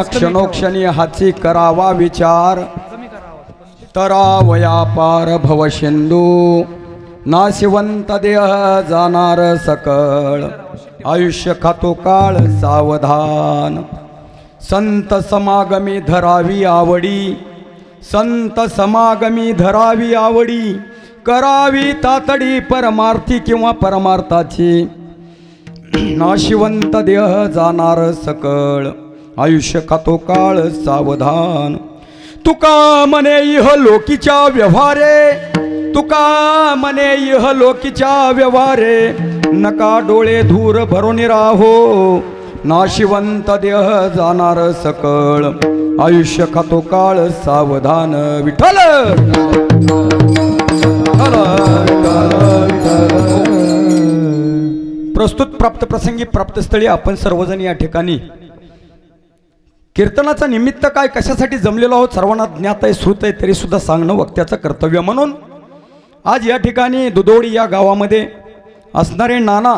क्षणोक्षणी हाची करावा विचार, तरावया पार भवशिंदू, नाशिवंत देह जाणार सकळ, आयुष्य खातो काळ सावधान. संत समागमी धरावी आवडी, संत समागमी धरावी आवडी, करावी तातडी परमार्थी किंवा परमार्थाची, नाशिवंत देह जाणार सकळ, आयुष्य खातो काळ सावधान. तुका म्हणे इह लोकीच्या व्यवहारे, तुका म्हणे इह लोकीच्या व्यवहारे, नका डोळे धूर भरून राहो, नाशिवंत देह जाणार सकळ, आयुष्य खातो काळ सावधान. विठ्ठल प्रस्तुत प्राप्त प्रसंगी प्राप्तस्थळी आपण सर्वजण या ठिकाणी कीर्तनाचा निमित्त काय कशासाठी जमलेलो आहोत सर्वांना ज्ञात आहे, श्रुत आहे, तरी सुद्धा सांगणं वक्त्याचं कर्तव्य म्हणून आज या ठिकाणी दुधोडी या गावामध्ये असणारे नाना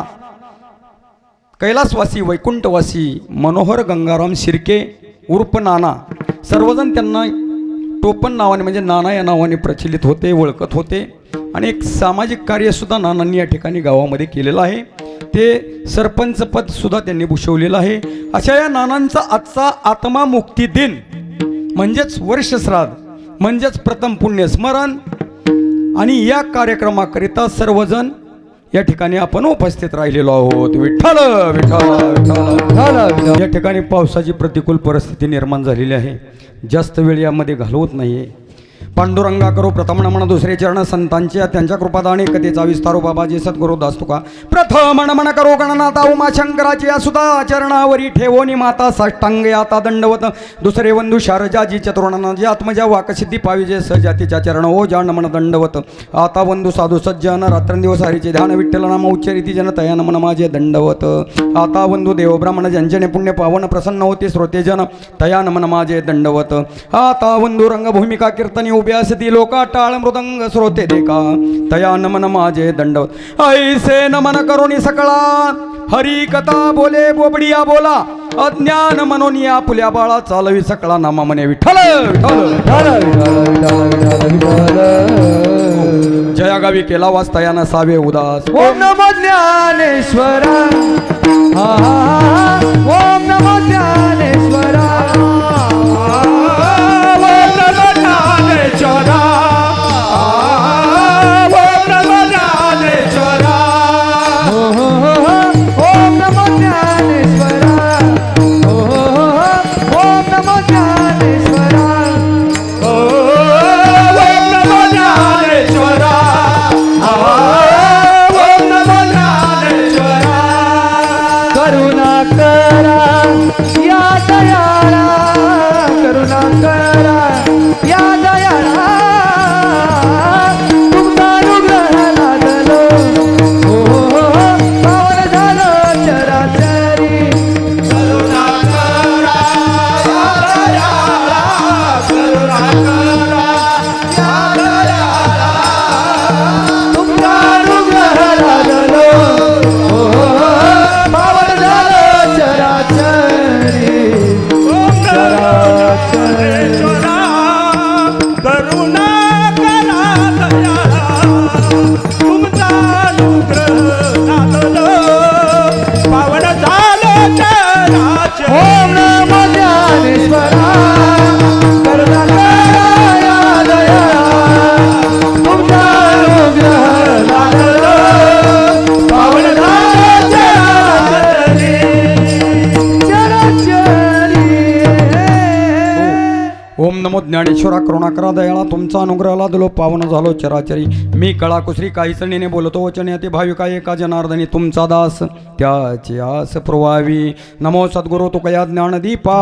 कैलासवासी वैकुंठवासी मनोहर गंगाराम शिर्के उर्फ नाना, सर्वजण त्यांना टोपण नावाने म्हणजे नाना या नावाने प्रचलित होते, ओळखत होते. आणि एक सामाजिक कार्यसुद्धा नानांनी या ठिकाणी गावामध्ये केलेलं आहे. ते सरपंच पद सुद्धा त्यांनी भूषवलेलं आहे. अशा या नानांचा आजचा आत्मा मुक्ती दिन म्हणजेच वर्षश्राद्ध म्हणजेच प्रथम पुण्यस्मरण, आणि या कार्यक्रमाकरिता सर्वजण या ठिकाणी आपण उपस्थित राहिलेलो आहोत. विठ्ठल विठ्ठल विठ्ठल. या ठिकाणी पावसाची प्रतिकूल परिस्थिती निर्माण झालेली आहे, जास्त वेळ यामध्ये घालवत नाहीये. पांडुरंगा करो प्रथम नमन, दुसरे चरण संतांच्या त्यांच्या कृपादाने कथेचा विस्तारो बाबाजी सद्गुरु दासतुका. प्रथम नमन करो गणनाथा उमा शंकराची सुधा चरणावरी ठेवोनी माता साष्टांग आता दंडवत. दुसरे वंदू शारजाजी चतुर्णाजी आत्मजा वाकसिद्धी पाविजे सजातीच्या चरण ओ जा नमन दंडवत. आता वंदू साधू सज्जन रात्रंदिवस हरीचे ध्यान विठ्ठल नाम उच्चरिती जन तया नमन माझे दंडवत. आता वंदू देव ब्राह्मण ज्यांच्याने पुण्य पावन प्रसन्न होते श्रोतेजन तया नमन माझे दंडवत. आता वंदू रंगभूमिका कीर्तनी उभ्यासती लोका टाळ मृदंग श्रोते देखा तया नमन माझे दंडवत. ऐसे नमन करुणी सकळा हरी कथा बोले बोबडिया बोला, अज्ञान मनोनिया पुल्या बाळा चालवी सकळा नामा म्हणे विठ्ठल जया गावी केला वास तया नसावे उदास. ओम नमो ज्ञानेश्वरा, ओम नमो ज्ञानेश्वरा, ज्ञानेश्वरा करुणाकरा दयाळा तुमचा अनुग्रहाला दिलो पावन झालो चराचरी. मी कळा कुसरी काही चणीने बोलतो वचने अति भाविका एका जनार्दनी तुमचा दास त्याची आस पुरवावी. नमो सद्गुरु तुकया ज्ञानदीपा,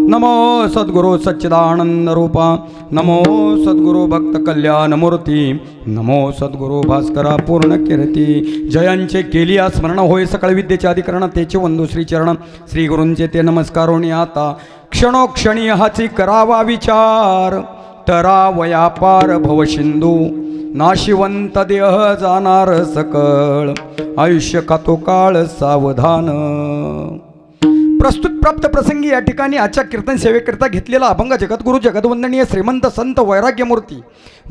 नमो सद्गुरु सच्चिदानंद रूपा, नमो सद्गुरु भक्त कल्याण मूर्ती, नमो सद्गुरु भास्करा पूर्ण कीर्ती. जयांचे केली स्मरण होय सकळ विद्येचे अधिकरण तेचे वंदू श्रीचरण. श्री गुरूंचे ते नमस्कारोनी आता क्षणोक्षणी हाची करावा विचार, तरावया पार भवशिंदू, नाशिवंत देह जाणार सकळ, आयुष्य खातो काळ सावधान. प्रस्तुत प्राप्त प्रसंगी या ठिकाणी आजच्या कीर्तन सेवेकरिता घेतलेला अभंग जगद्गुरु जगदवंदनीय श्रीमंत संत वैराग्यमूर्ती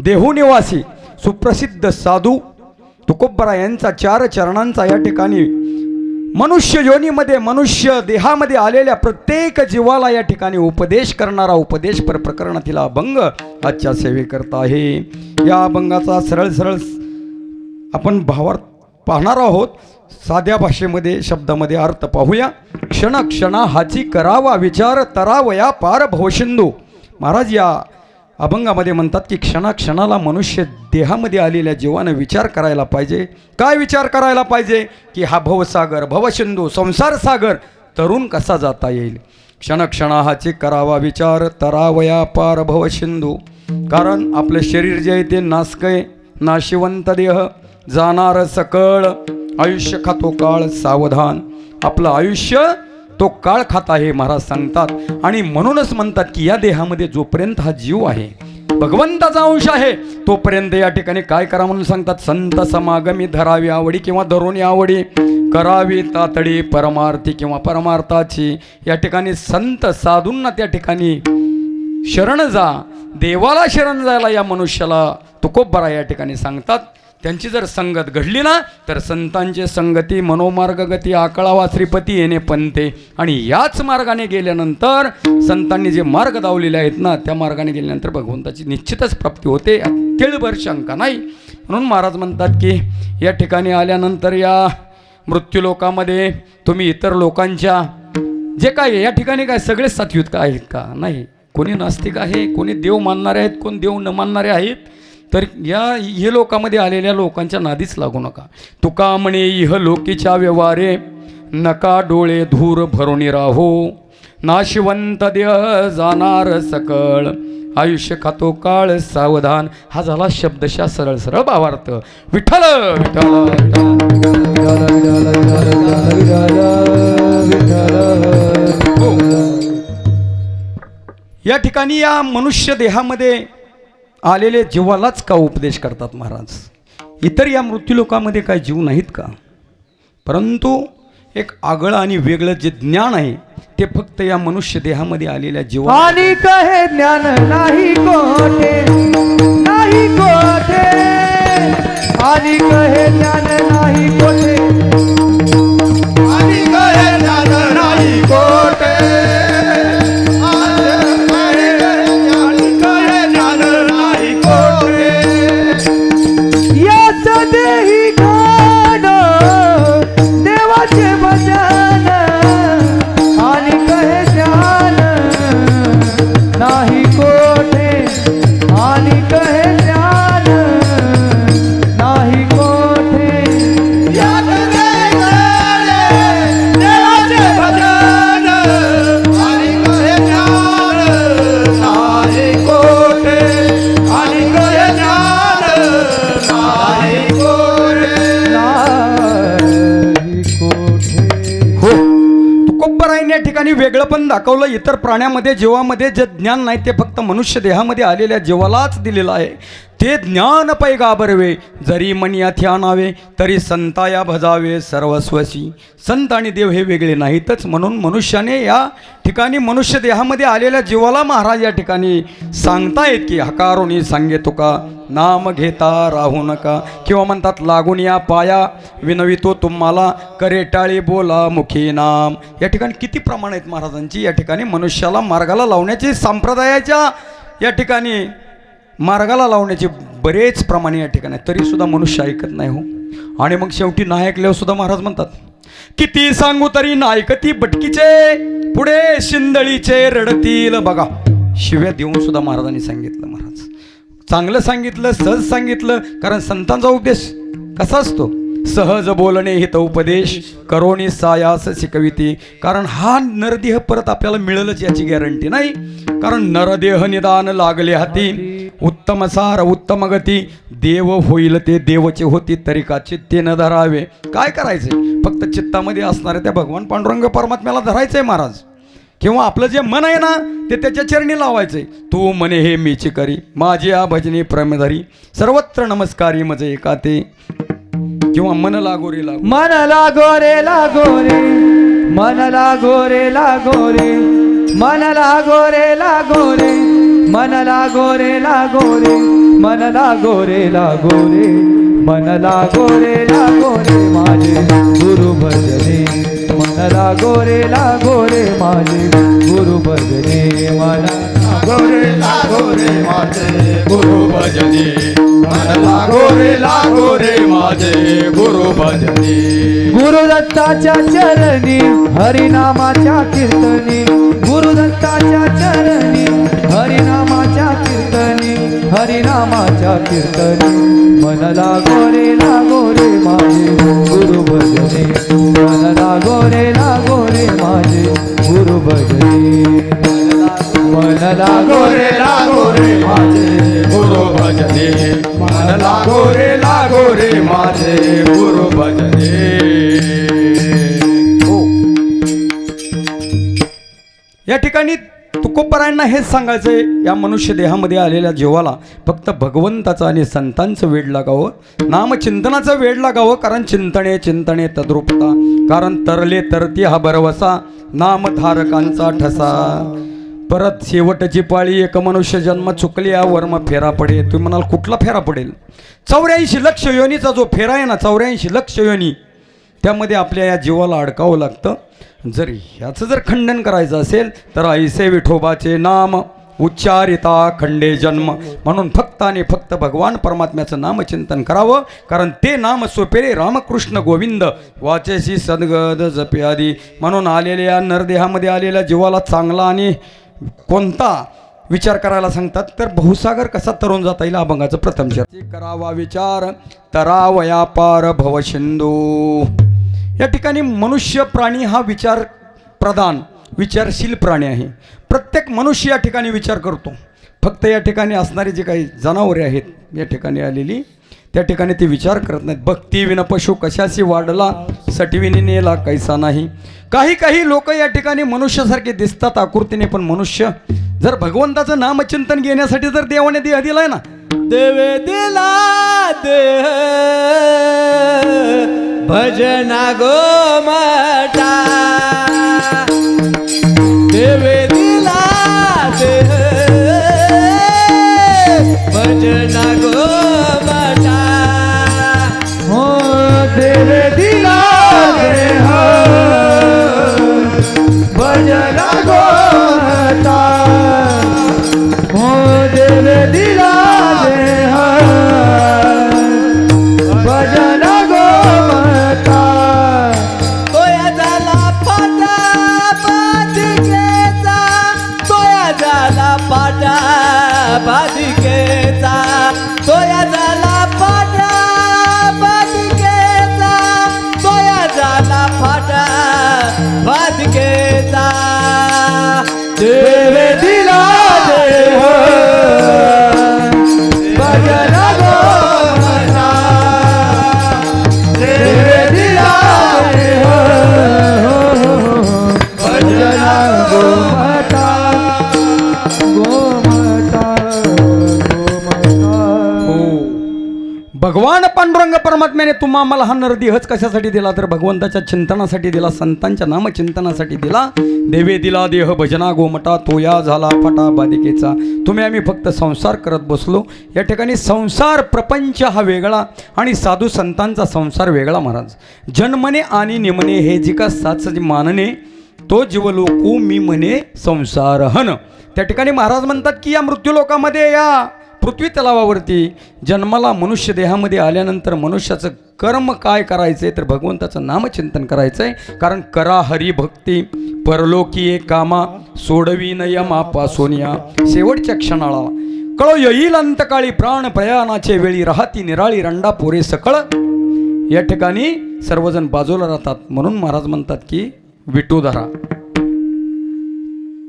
देहू निवासी सुप्रसिद्ध साधू तुकोबरा यांचा 4 चरणांचा या ठिकाणी मनुष्य योनीमध्ये मनुष्य देहामध्ये आलेल्या प्रत्येक जीवाला या ठिकाणी उपदेश करणारा उपदेश प्रकरणातील अभंग आजच्या सेवेकरता आहे. या अभंगाचा सरळ आपण भावार्थ पाहणार आहोत. साध्या भाषेमध्ये शब्दामध्ये अर्थ पाहूया. क्षण क्षणा हाची करावा विचार तरावया पार भवसिंधू. महाराज या अभंगामध्ये म्हणतात की क्षणाक्षणाला मनुष्य देहामध्ये आलेल्या जीवानं विचार करायला पाहिजे. काय विचार करायला पाहिजे की हा भवसागर भवसिंधू संसार सागर तरुण कसा जाता येईल. क्षणक्षणा हाची करावा विचार तरावया पार भवसिंधू. कारण आपलं शरीर जे आहे ते नासकय नाशिवंत देह जाणार सकळ आयुष्य खातो काळ सावधान. आपलं आयुष्य तो काळ खात आहे महाराज सांगतात. आणि म्हणूनच म्हणतात की या देहामध्ये जोपर्यंत हा जीव आहे भगवंताचा अंश आहे तोपर्यंत या ठिकाणी काय करा म्हणून सांगतात. संत समागमी धरावी आवडी किंवा धरून आवडी करावी तातडी परमार्थी किंवा परमार्थाची. या ठिकाणी संत साधूंना त्या ठिकाणी शरण जा. देवाला शरण जायला या मनुष्याला तुकोबरा या ठिकाणी सांगतात. त्यांची जर संगत घडली ना तर संतांची संगती मनोमार्ग गती आकळावा श्रीपती येणे पंते. आणि याच मार्गाने गेल्यानंतर संतांनी जे मार्ग दावलेले आहेत ना त्या मार्गाने गेल्यानंतर भगवंताची निश्चितच प्राप्ती होते. तिळभर शंका नाही. म्हणून महाराज म्हणतात की या ठिकाणी आल्यानंतर या मृत्यूलोकामध्ये तुम्ही इतर लोकांच्या जे काय या ठिकाणी काय सगळे सात्विक आहेत का नाही. कोणी नास्तिक आहे कोणी देव मानणारे आहेत कोण देव न मानणारे आहेत. तर हे लोकांमध्ये आलेल्या लोकांच्या नादीच लागू नका. तुका म्हणे इह लोकीच्या व्यवहारे नका डोळे धूर भरून राहो. नाशिवंत देह जाणार सकळ आयुष्य खातो काळ सावधान. हा झाला शब्दशः सरळ भावार्थ. विठ्ठल या ठिकाणी या मनुष्य देहामध्ये आलेले जीवालाच का उपदेश करतात महाराज. इतर या मृत्यूलोकामध्ये काय जीव नाहीत का. परंतु एक आगळं आणि वेगळं जे ज्ञान आहे ते फक्त या मनुष्य देहामध्ये आलेल्या जीवा. आणि कहे ज्ञान नाही कोठे नाही कोठे आणि कहे ज्ञान नाही कोठे आणि कहे ज्ञान नाही कोठे देही गाण देवाचे भजन आणि कहे ज्ञान नाही कोठे आणि कहे ज्ञान नाही कोठे. देवाचे भजन आणि कहे ज्ञान नाही कोठे आणि कहे ज्ञान नाही तुकोबराईने या ठिकाणी वेगळं पण दाखवलं. इतर प्राण्यामध्ये जीवामध्ये जे ज्ञान नाही ते फक्त मनुष्य देहामध्ये आलेल्या जीवालाच दिलेलं आहे. ते ज्ञान पैगा बरवे जरी मनियाथी आणावे तरी संताया भजावे सर्वस्वसी. संत आणि देव हे वेगळे नाहीतच. म्हणून मनुष्याने या ठिकाणी मनुष्य देहामध्ये आलेल्या जीवाला महाराज या ठिकाणी सांगतायत की हकारोनी सांगे तुका नाम घेता राहू नका. किंवा म्हणतात लागून या पाया विनवितो तुम्हाला करे टाळी बोला मुखी नाम. या ठिकाणी किती प्रमाण आहेत महाराजांची. या ठिकाणी मनुष्याला मार्गाला लावण्याची संप्रदायाच्या या ठिकाणी मार्गाला लावण्याचे बरेच प्रमाणे या ठिकाणी तरीसुद्धा मनुष्य ऐकत नाही हो. आणि मग शेवटी नाही ऐकल्यावर सुद्धा महाराज म्हणतात किती सांगू तरी नायकती बटकीचे पुढे शिंदळीचे रडतील. बघा शिव्या देऊन सुद्धा महाराजांनी सांगितलं. महाराज चांगलं सांगितलं सहज सांगितलं. कारण संतांचा उपदेश कसा असतो सहज बोलणे हित उपदेश करोनी सायास शिकविती. कारण हा नरदेह परत आपल्याला मिळेलच याची गॅरंटी नाही. कारण नरदेह निदान लागले हाती उत्तम सार उत्तम गती देव होईल ते देवचे होती तरी का चित्ते न धरावे. काय करायचंय फक्त चित्तामध्ये असणाऱ्या त्या भगवान पांडुरंग परमात्म्याला धरायचंय महाराज. किंवा आपलं जे मन आहे ना ते त्याच्या चरणी लावायचंय. तू मने हे मीची करी माझी या भजनी प्रमधरी सर्वत्र नमस्कारी मजे एकाते. किंवा मन लागो रे लागो मन लागो रे मन लागो रे लागो रे मन लागो रे लागो रे मन लागो रे लागो रे मन लागो रे लागो रे मन लागो रे लागो रे माझे गुरु भजने मन लागो रे माझे गुरु भजने मन लागो रे माझे गुरु भजनी मन लागो रे माझे गुरु भजनी गुरुदत्ताच्या चरणी हरिनामाच्या कीर्तनी गुरुदत्ताच्या चरणी हरिनामाच्या कीर्तनी हरिनामाच्या कीर्तनी मन लागो रे माझे गुरु भजनी मन लागो रे माझे गुरु भजनी मन लागो रे माझे गुरु भजनी मन लागो रे माझे गुरु भजनी. या ठिकाणी तुकोबरायांना हेच सांगायचंय, या मनुष्य देहामध्ये आलेल्या जीवाला फक्त भगवंताचं आणि संतांचं वेड लागावं, नामचिंतनाचं वेड लागावं. कारण चिंतने चिंतने तद्रूपता, कारण तरले तरती हा बरवसा नामधारकांचा ठसा. परत शेवटची पाळी, एक मनुष्य जन्म चुकली या वर्म फेरा पडेल. तुम्ही म्हणाल कुठला फेरा पडेल? 84 लक्ष योनीचा जो फेरा आहे ना, 84 लक्ष योनी, त्यामध्ये आपल्या या जीवाला अडकावं लागतं. जर ह्याचं जर खंडन करायचं असेल तर ऐसे विठोबाचे नाम उच्चारिता खंडे जन्म. म्हणून फक्त आणि फक्त भगवान परमात्म्याचं नामचिंतन करावं. कारण ते नाम सोपेरे रामकृष्ण गोविंद वाचेशी सद्गद जपे आदी. म्हणून आलेल्या नरदेहामध्ये आलेल्या जीवाला चांगला आणि कोणता विचार करायला सांगतात तर बहुसागर कसा तरुण जाता येईल अभंगाचं प्रथम शब्द. करावा विचार तरावया पार भवसिंधू. या ठिकाणी मनुष्य प्राणी हा विचार प्रधान विचारशील प्राणी आहे. प्रत्येक मनुष्य या ठिकाणी विचार करतो. फक्त या ठिकाणी असणारी जी काही जनावरे आहेत या ठिकाणी आलेली, त्या ठिकाणी ते विचार करत नाहीत. भक्ती विन पशु कशाशी वाढला, सटविनी नेला कैसा नाही. काही लोक या ठिकाणी मनुष्यासारखे दिसतात आकृतीने, पण मनुष्य जर भगवंताचं नामचिंतन घेण्यासाठी जर देवाने देह दिलाय ना, देवे दिला देह भजना गोमटा. देवे दिला देह भजना गोमटा. हो देवे दिला देह भजना गोमटा. हो देवे दिला देह भजना गोमटा. तोया झाला फाटा बाधिकेचा, तोया झाला फाटा बाधिकेचा, तोया झाला फाटा बाधिकेचा, तोया झाला फाटा बाधिकेचा. देवे दिला देह भजना गोमटा. देवे दिला देह भजना गोमटा. गोमटा गोमटा. भगवान पांडुरंग परमात्म्याने तुम्हा आम्हाला हा नरदेहच कशासाठी दिला तर भगवंताच्या चिंतनासाठी दिला, संतांच्या नामचिंतनासाठी दिला. देवे दिला देह भजना गोमटा, तो या झाला फटा बाधिकेचा. तुम्ही आम्ही फक्त संसार करत बसलो. या ठिकाणी संसार प्रपंच हा वेगळा आणि साधू संतांचा संसार वेगळा. महाराज जन्मने आणि निमने हे जी का साच मानने, तो जीवलोकू मी म्हणे संसार हन. त्या ठिकाणी महाराज म्हणतात की या मृत्यूलोकामध्ये, या पृथ्वी तलावावरती जन्माला मनुष्य देहामध्ये आल्यानंतर मनुष्याचं कर्म काय करायचं आहे तर भगवंताचं नामचिंतन करायचं आहे. कारण करा हरिभक्ती परलोकी एक कामा, सोडवी यमापासून या शेवटच्या क्षणाला कळो येईल अंतकाळी प्राण प्रयाणाचे वेळी राहती निराळी रंडा पोरे सकळ. या ठिकाणी सर्वजण बाजूला राहतात. म्हणून महाराज म्हणतात की विटू धरा.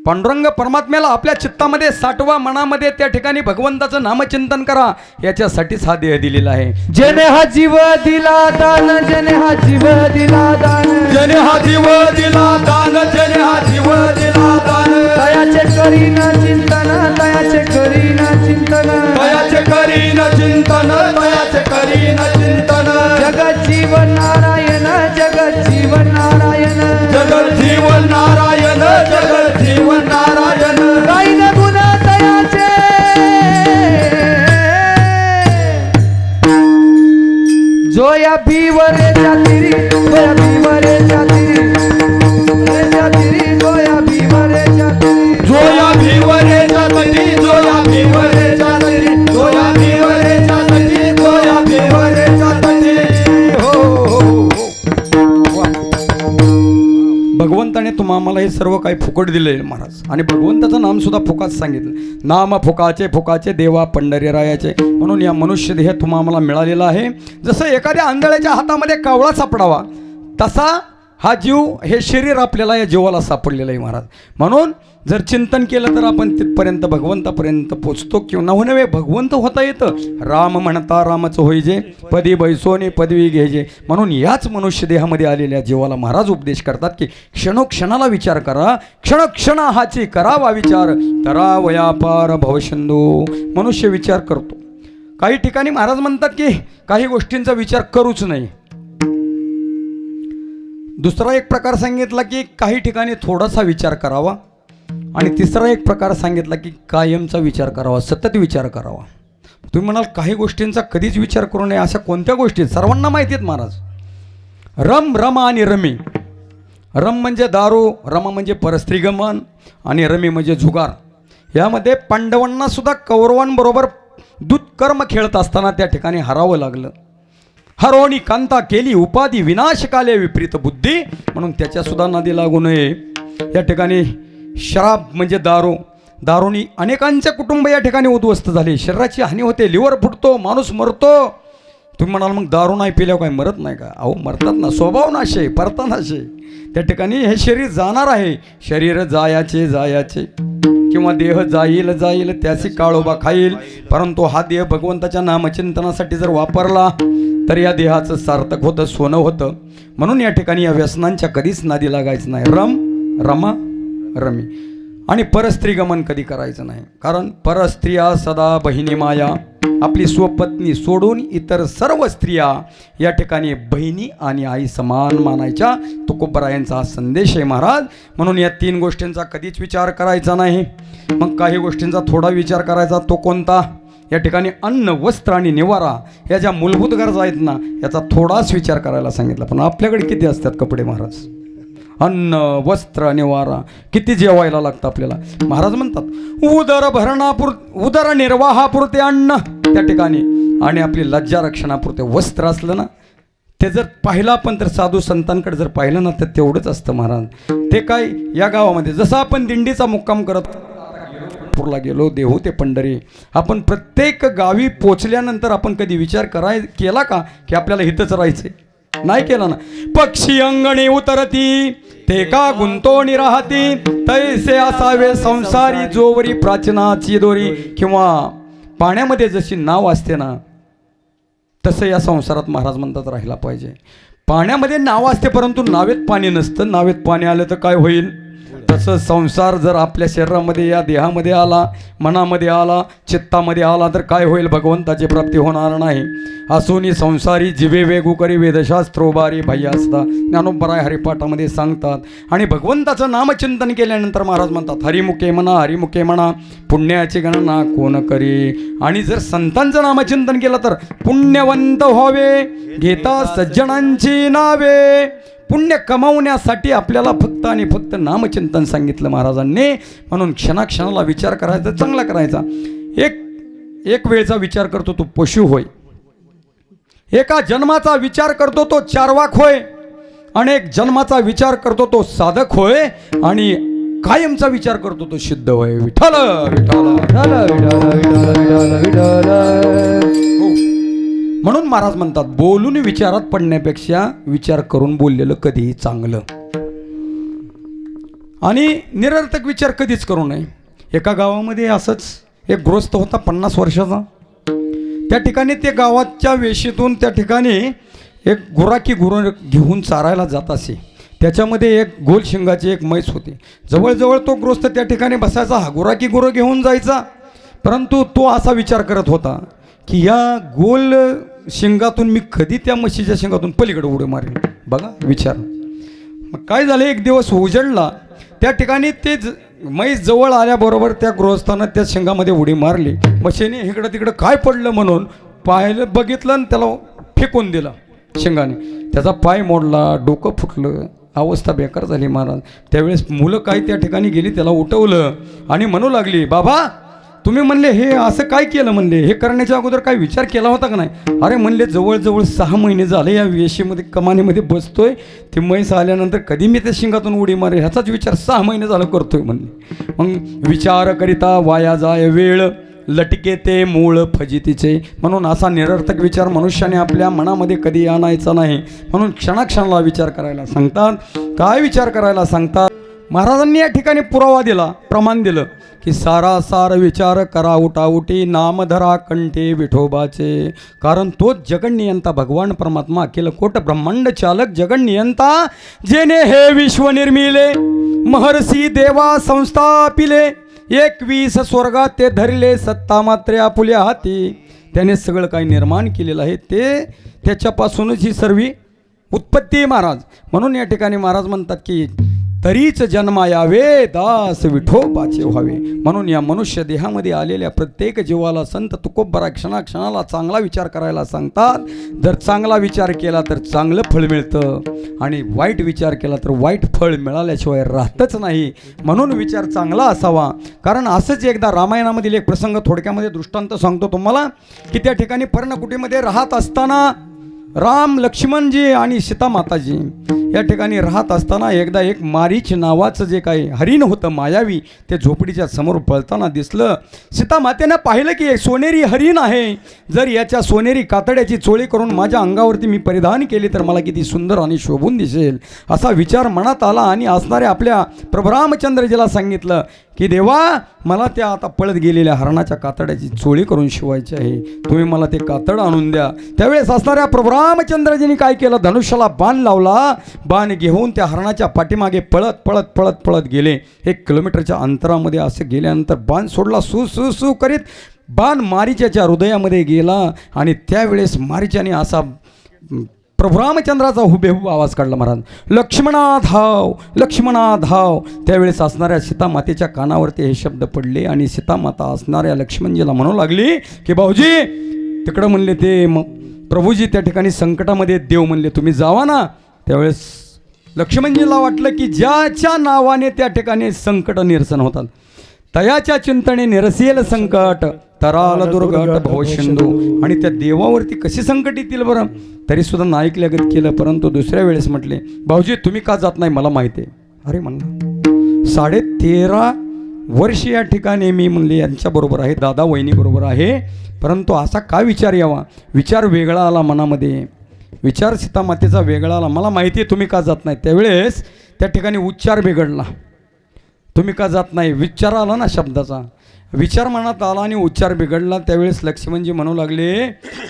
पांडुरंग परमात्म्याला आपल्या चित्तामध्ये साठवा, मनामध्ये त्या ठिकाणी भगवंताचं नामचिंतन करा. याच्यासाठीच हा देह दिलेला आहे. जने हा जीव दिला दान, जने हा जीव दिला दान, जने हा जीव दिला दान, जने हा जीव दिला दान. तयाचे करीन चिंतन, तयाचे करीन चिंतन, तयाचे करीन चिंतन, तयाचे करीन चिंतन. जगत जीवन नारायण, जगत जीवन नारायण, जगत हे सर्व काही फुकट दिले महाराज. आणि भगवंताचं नाम सुद्धा फुकात सांगितलं. नाम फुकाचे फुकाचे देवा पंढरीरायाचे. म्हणून या मनुष्य देह तुम्हाला मिळालेला आहे. जसं एखाद्या आंधळ्याच्या हातामध्ये कावळा सापडावा तसा हा जीव, हे शरीर आपल्याला या जीवाला सापडलेलं आहे महाराज. म्हणून जर चिंतन केलं तर आपण तिथपर्यंत भगवंतापर्यंत पोचतो. किंवा नवनवे भगवंत होता येतं. राम म्हणता रामच होईजे, पदी बैसोने पदवी घ्यायचे. म्हणून याच मनुष्य देहामध्ये आलेल्या जीवाला महाराज उपदेश करतात की क्षणोक्षणाला विचार करा, क्षणक्षण हाची करावा विचार, तरा वयापार भवशंदू. मनुष्य विचार करतो. काही ठिकाणी महाराज म्हणतात की काही गोष्टींचा विचार करूच नाही. दुसरा एक प्रकार सांगितला की काही ठिकाणी थोडासा विचार करावा. आणि तिसरा एक प्रकार सांगितला की कायमचा विचार करावा, सतत विचार करावा. तुम्ही म्हणाल काही गोष्टींचा कधीच विचार करू नये. अशा कोणत्या गोष्टी सर्वांना माहिती आहेत महाराज. रम, रमा आणि रमी. रम म्हणजे दारू, रमा म्हणजे परस्त्रीगमन आणि रमी म्हणजे जुगार. यामध्ये पांडवांना सुद्धा कौरवांबरोबर दुष्कर्म खेळत असताना त्या ठिकाणी हरावं लागलं. हरोणी कांता केली उपाधी, विनाशकाले विपरीत बुद्धी. म्हणून त्याच्या सुद्धा नादी लागू नये. या ठिकाणी शराब म्हणजे दारू. दारूनी अनेकांचे कुटुंब या ठिकाणी उद्ध्वस्त झाले. शरीराची हानी होते, लिव्हर फुटतो, माणूस मरतो. तुम्ही म्हणाल मग दारू नाही पिल्यावर काय मरत नाही का? अहो मरतात ना. स्वभाव नाशे, परता नाशे. त्या ठिकाणी हे शरीर जाणार आहे. शरीर जायाचे जायाचे, किंवा देह जाईल जाईल त्याची काळोबा खाईल. परंतु हा देह भगवंताच्या नामचिंतनासाठी जर वापरला तर या देहाचं सार्थक होतं, सोनं होतं. म्हणून या ठिकाणी या व्यसनांच्या कधीच नादी लागायचं नाही. रम, रमा, रमी. आणि परस्त्री गमन कधी करायचं नाही. कारण परस्त्रिया सदा बहिणी माया. आपली स्वपत्नी सोडून इतर सर्व स्त्रिया या ठिकाणी बहिणी आणि आई समान मानायच्या. तुकोबरायांचा हा संदेश आहे महाराज. म्हणून या तीन गोष्टींचा कधीच विचार करायचा नाही. मग काही गोष्टींचा थोडा विचार करायचा. तो कोणता? या ठिकाणी अन्न, वस्त्र आणि निवारा या ज्या मूलभूत गरजा आहेत ना, याचा थोडाच विचार करायला सांगितलं. पण आपल्याकडे किती असतात कपडे महाराज? अन्न, वस्त्र, निवारा किती जेवायला लागतं आपल्याला. महाराज म्हणतात उदर निर्वाहापुरते अन्न त्या ठिकाणी, आणि आपली लज्जा रक्षणापुरते वस्त्र असलं ना, ते जर पाहिलं आपण तर साधू संतांकडे जर पाहिलं ना तर तेवढंच असतं महाराज. ते काय या गावामध्ये जसं आपण दिंडीचा मुक्काम करत पंढरपूरला गेलो, देहू ते पंढरी, आपण प्रत्येक गावी पोचल्यानंतर आपण कधी विचार केला का की आपल्याला इथंच राहायचंय? नाही केला ना. पक्षी अंगणी उतरती ते का गुंतोणी राहती, तैसे असावे संसारी जोवरी प्राचीनाची दोरी. किंवा पाण्यामध्ये जशी नाव असते ना तसं या संसारात महाराज म्हणतात राहिला पाहिजे. पाण्यामध्ये नाव असते परंतु नावेत पाणी नसतं. नावेत पाणी आलं तर काय होईल? तसं संसार जर आपल्या शरीरामध्ये, या देहामध्ये आला, मनामध्ये आला, चित्तामध्ये आला तर काय होईल? भगवंताची प्राप्ती होणार नाही. असोनी संसारी जिवे वेगू करी वेदशास्त्रोबारी भय्यासदा. ज्ञानोबराय हरिपाठामध्ये सांगतात. आणि भगवंताचं नामचिंतन केल्यानंतर महाराज म्हणतात हरिमुखे म्हणा, हरिमुखे म्हणा, पुण्याची गणना कोण करी. आणि जर संतांचं नामचिंतन केलं तर पुण्यवंत व्हावे, घेता सज्जनांची नावे. पुण्य कमावण्यासाठी आपल्याला फक्त आणि फक्त नामचिंतन सांगितलं महाराजांनी. म्हणून क्षणाक्षणाला विचार करायचा, चांगला करायचा. एक वेळचा विचार करतो तो पशु होय, एका जन्माचा विचार करतो तो चारवाक होय, अनेक जन्माचा विचार करतो तो साधक होय, आणि कायमचा विचार करतो तो सिद्ध होय. विठ्ठल विठ्ठल विठ्ठल विठ्ठल विठ्ठल विठ्ठल. म्हणून महाराज म्हणतात बोलून विचारात पडण्यापेक्षा विचार करून बोललेलं कधीही चांगलं. आणि निरर्थक विचार कधीच करू नये. एका गावामध्ये असंच एक गृहस्थ होता 50 वर्षाचा. त्या ठिकाणी ते गावाच्या वेशीतून त्या ठिकाणी एक गुराखी गुरं घेऊन चारायला जात असे. त्याच्यामध्ये एक गोल शिंगाची एक म्हैस होती. जवळजवळ तो गृहस्थ त्या ठिकाणी बसायचा, हा गुराखी गुरं घेऊन जायचा. परंतु तो असा विचार करत होता की या गोल शिंगातून मी कधी त्या म्हशीच्या शिंगातून पलीकडे उडी मारेन. बघा विचार. मग काय झालं, एक दिवस उजळला. त्या ठिकाणी ते म्हैस जवळ आल्याबरोबर त्या गृहस्थानं त्या शिंगामध्ये उडी मारली. म्हशीने इकडं तिकडं काय पडलं म्हणून पाहिलं, बघितलं आणि त्याला फेकून दिलं शिंगाने. त्याचा पाय मोडला, डोकं फुटलं, अवस्था बेकार झाली महाराज. त्यावेळेस मुलं काय त्या ठिकाणी गेली, त्याला उठवलं आणि म्हणू लागली, बाबा तुम्ही म्हणले हे असं काय केलं म्हणले, हे करण्याच्या अगोदर काय विचार केला होता का नाही? अरे म्हणले जवळजवळ 6 महिने झाले या वेशीमध्ये कमानीमध्ये बसतोय, ते म्हैस आल्यानंतर कधी मी त्या शिंगातून उडी मारे ह्याचाच विचार 6 महिने झालं करतोय म्हणले. मग विचार करिता वाया जाय वेळ, लटके ते मूळ फजितीचे. म्हणून असा निरर्थक विचार मनुष्याने आपल्या मनामध्ये कधी आणायचा नाही. म्हणून क्षणाक्षणाला विचार करायला सांगतात. काय विचार करायला सांगतात? महाराजांनी या ठिकाणी पुरावा दिला, प्रमाण दिलं की सारासार विचार करा उठाउटी, नामधरा कंठे विठोबाचे. कारण तोच जगन्नियंता भगवान परमात्मा अखिल कोट ब्रह्मांड चालक जगन्नियंता, जेने हे विश्व निर्मिले, महर्षी देवा संस्थापिले, 21 स्वर्गात ते धरले, सत्ता मात्रे आपुल्या हाती. त्याने सगळं काही निर्माण केलेलं आहे, ते त्याच्यापासूनच ही सर्व उत्पत्ती आहे महाराज. म्हणून या ठिकाणी महाराज म्हणतात की तरीच जन्मा यावे दास विठोबाचे व्हावे. म्हणून या मनुष्य देहामध्ये आलेल्या प्रत्येक जीवाला संत तुकोबरा क्षणाक्षणाला चांगला विचार करायला सांगतात. जर चांगला विचार केला तर चांगलं फळ मिळतं, आणि वाईट विचार केला तर वाईट फळ मिळाल्याशिवाय राहतच नाही. म्हणून विचार चांगला असावा. कारण असंच एकदा रामायणामधील एक प्रसंग थोडक्यामध्ये दृष्टांत सांगतो तुम्हाला, की त्या ठिकाणी पर्णकुटीमध्ये राहत असताना राम, लक्ष्मणजी आणि सीता माताजी या ठिकाणी राहत असताना एकदा एक मारीच नावाचं जे काही हरिण होतं मायावी, ते झोपडीच्या समोर पळताना दिसलं. सीता मातेनं पाहिलं की एक सोनेरी हरिण आहे, जर याच्या सोनेरी कातड्याची चोळी करून माझ्या अंगावरती मी परिधान केली तर मला किती सुंदर आणि शोभून दिसेल, असा विचार मनात आला. आणि असणाऱ्या आपल्या प्रभू रामचंद्रजीला सांगितलं की देवा, मला त्या आता पळत गेलेल्या हरणाच्या कातड्याची चोळी करून शिवायची आहे, तुम्ही मला ते कातड आणून द्या. त्यावेळेस असणाऱ्या प्रभू रामचंद्रजींनी काय केलं, धनुष्याला बाण लावला. बाण घेऊन त्या हरणाच्या पाठीमागे पळत पळत पळत पळत गेले. 1 किलोमीटरच्या अंतरामध्ये असे गेल्यानंतर बाण सोडला, सु सु सु करीत बाण मारीच्याच्या हृदयामध्ये गेला. आणि त्यावेळेस मारीच्याने असा प्रभू रामचंद्राचा हुबेहूब आवाज काढला, महाराज लक्ष्मणा धाव, लक्ष्मणा धाव. त्यावेळेस असणाऱ्या सीता मातेच्या कानावरती हे शब्द पडले आणि सीता माता असणाऱ्या लक्ष्मणजीला म्हणू लागली की भाऊजी, तिकडं म्हणले ते प्रभूजी त्या ठिकाणी संकटामध्ये, देव म्हणले तुम्ही जावा ना. त्यावेळेस लक्ष्मणजीला वाटलं की ज्याच्या नावाने त्या ठिकाणी संकट निरसन होतात, तयाच्या चिंतने निरसेल संकट, तराल दुर्घट भवसिंधू. आणि त्या देवावरती कशी संकट येतील बरं, तरी सुद्धा नाही ऐकल्यागत केलं. परंतु दुसऱ्या वेळेस म्हटले, भाऊजी तुम्ही का जात नाही मला माहिती आहे. अरे म्हणलं 13.5 वर्ष या ठिकाणी मी म्हणले यांच्याबरोबर आहे, दादा वहिनीबरोबर आहे, परंतु असा काय विचार यावा. विचार वेगळा आला मनामध्ये, विचार सीता मातेचा वेगळा आला. मला माहिती आहे तुम्ही का जात नाही. त्यावेळेस त्या ठिकाणी उच्चार बिघडला, तुम्ही का जात नाही विचार आला ना, शब्दाचा विचार मनात आला आणि उच्चार बिघडला. त्यावेळेस लक्ष्मणजी म्हणू लागले,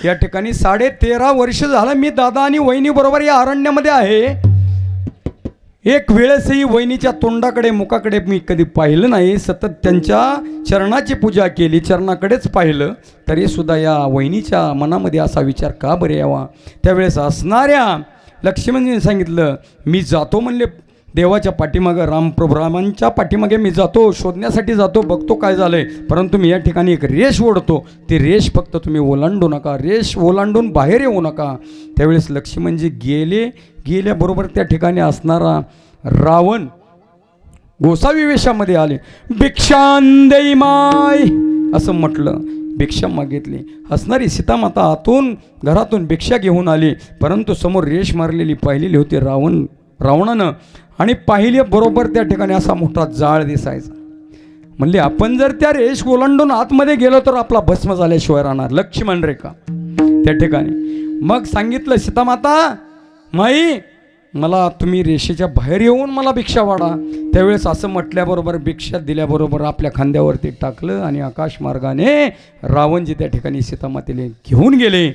या ठिकाणी 13.5 वर्ष झालं मी दादा आणि वहिनीबरोबर या अरण्यामध्ये आहे, एक वेळेसही वहिनीच्या तोंडाकडे मुखाकडे मी कधी पाहिलं नाही, सतत त्यांच्या चरणाची पूजा केली, चरणाकडेच पाहिलं, तरी सुद्धा या वहिनीच्या मनामध्ये असा विचार का बरे यावा. त्यावेळेस असणाऱ्या लक्ष्मणजीने सांगितलं, मी जातो म्हणले देवाच्या पाठीमागं, रामप्रभू रामांच्या पाठीमागे मी जातो, शोधण्यासाठी जातो, बघतो काय झालंय. परंतु मी या ठिकाणी एक रेष ओढतो, ती रेष फक्त तुम्ही ओलांडू नका, रेष ओलांडून बाहेर येऊ नका. त्यावेळेस लक्ष्मणजी गेल्याबरोबर त्या ठिकाणी असणारा रावण गोसावी वेशामध्ये आले. भिक्षांदेई माय असं म्हटलं, भिक्षा मागितली. असणारी सीतामाता आतून घरातून भिक्षा घेऊन आली, परंतु समोर रेष मारलेली पाहिलेली होती रावणानं, आणि पाहिले बरोबर त्या ठिकाणी असा मोठा जाळ दिसायचा. म्हणले आपण जर त्या रेष ओलांडून आतमध्ये गेलो तर आपला भस्म झाल्याशिवाय राहणार. लक्ष्मण रेखा त्या ठिकाणी. मग सांगितलं सीतामाता, माई मला तुम्ही रेषेच्या बाहेर येऊन मला भिक्षा वाढा. त्यावेळेस असं म्हटल्याबरोबर भिक्षा दिल्याबरोबर आपल्या खांद्यावरती टाकलं आणि आकाश मार्गाने रावणजी त्या ठिकाणी सीतामातेला घेऊन गेले.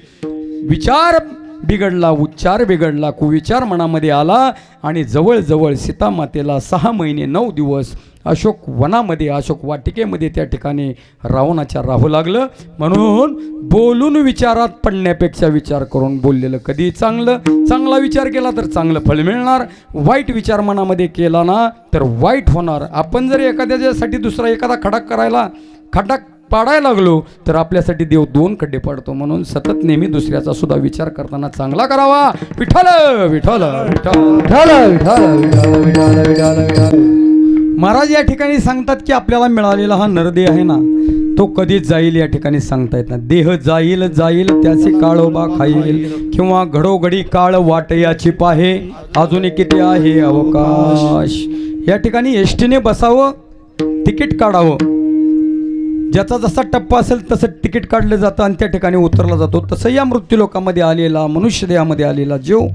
विचार बिघडला, उच्चार बिघडला, कुविचार मनामध्ये आला आणि जवळजवळ सीतामातेला 6 महिने 9 दिवस अशोक वनामध्ये, अशोक वाटिकेमध्ये त्या ठिकाणी रावणाच्या राहू लागलं. म्हणून बोलून विचारात पडण्यापेक्षा विचार करून बोललेलं कधी चांगलं. चांगला विचार केला तर चांगलं फळ मिळणार, वाईट विचार मनामध्ये केला ना तर वाईट होणार. आपण जर एखाद्यासाठी दुसरा एखादा खडा पाडायला लागलो तर आपल्यासाठी देव 2 खड्डे पाडतो. म्हणून सतत नेहमी दुसऱ्याचा सुद्धा विचार करताना चांगला करावा. विठ्ठल विठ्ठल विठ्ठल विठ्ठल विठ्ठल विठ्ठल विठ्ठल. महाराज या ठिकाणी सांगतात की आपल्याला मिळालेला हा नरदेह आहे ना, तो कधी जाईल या ठिकाणी सांगता येत नाही. देह जाईल जाईल त्याचे काळोबा खाईल, किंवा घडोघडी काळ वाट याची पाहे, अजून किती आहे अवकाश. या ठिकाणी एसटीने बसावं, तिकीट काढावं, ज्याचा जसा टप्पा असेल तसं तिकीट काढलं जातं आणि त्या ठिकाणी उतरला जातो. तसं या मृत्यूलोकामध्ये आलेला, मनुष्य देहामध्ये आलेला जीव,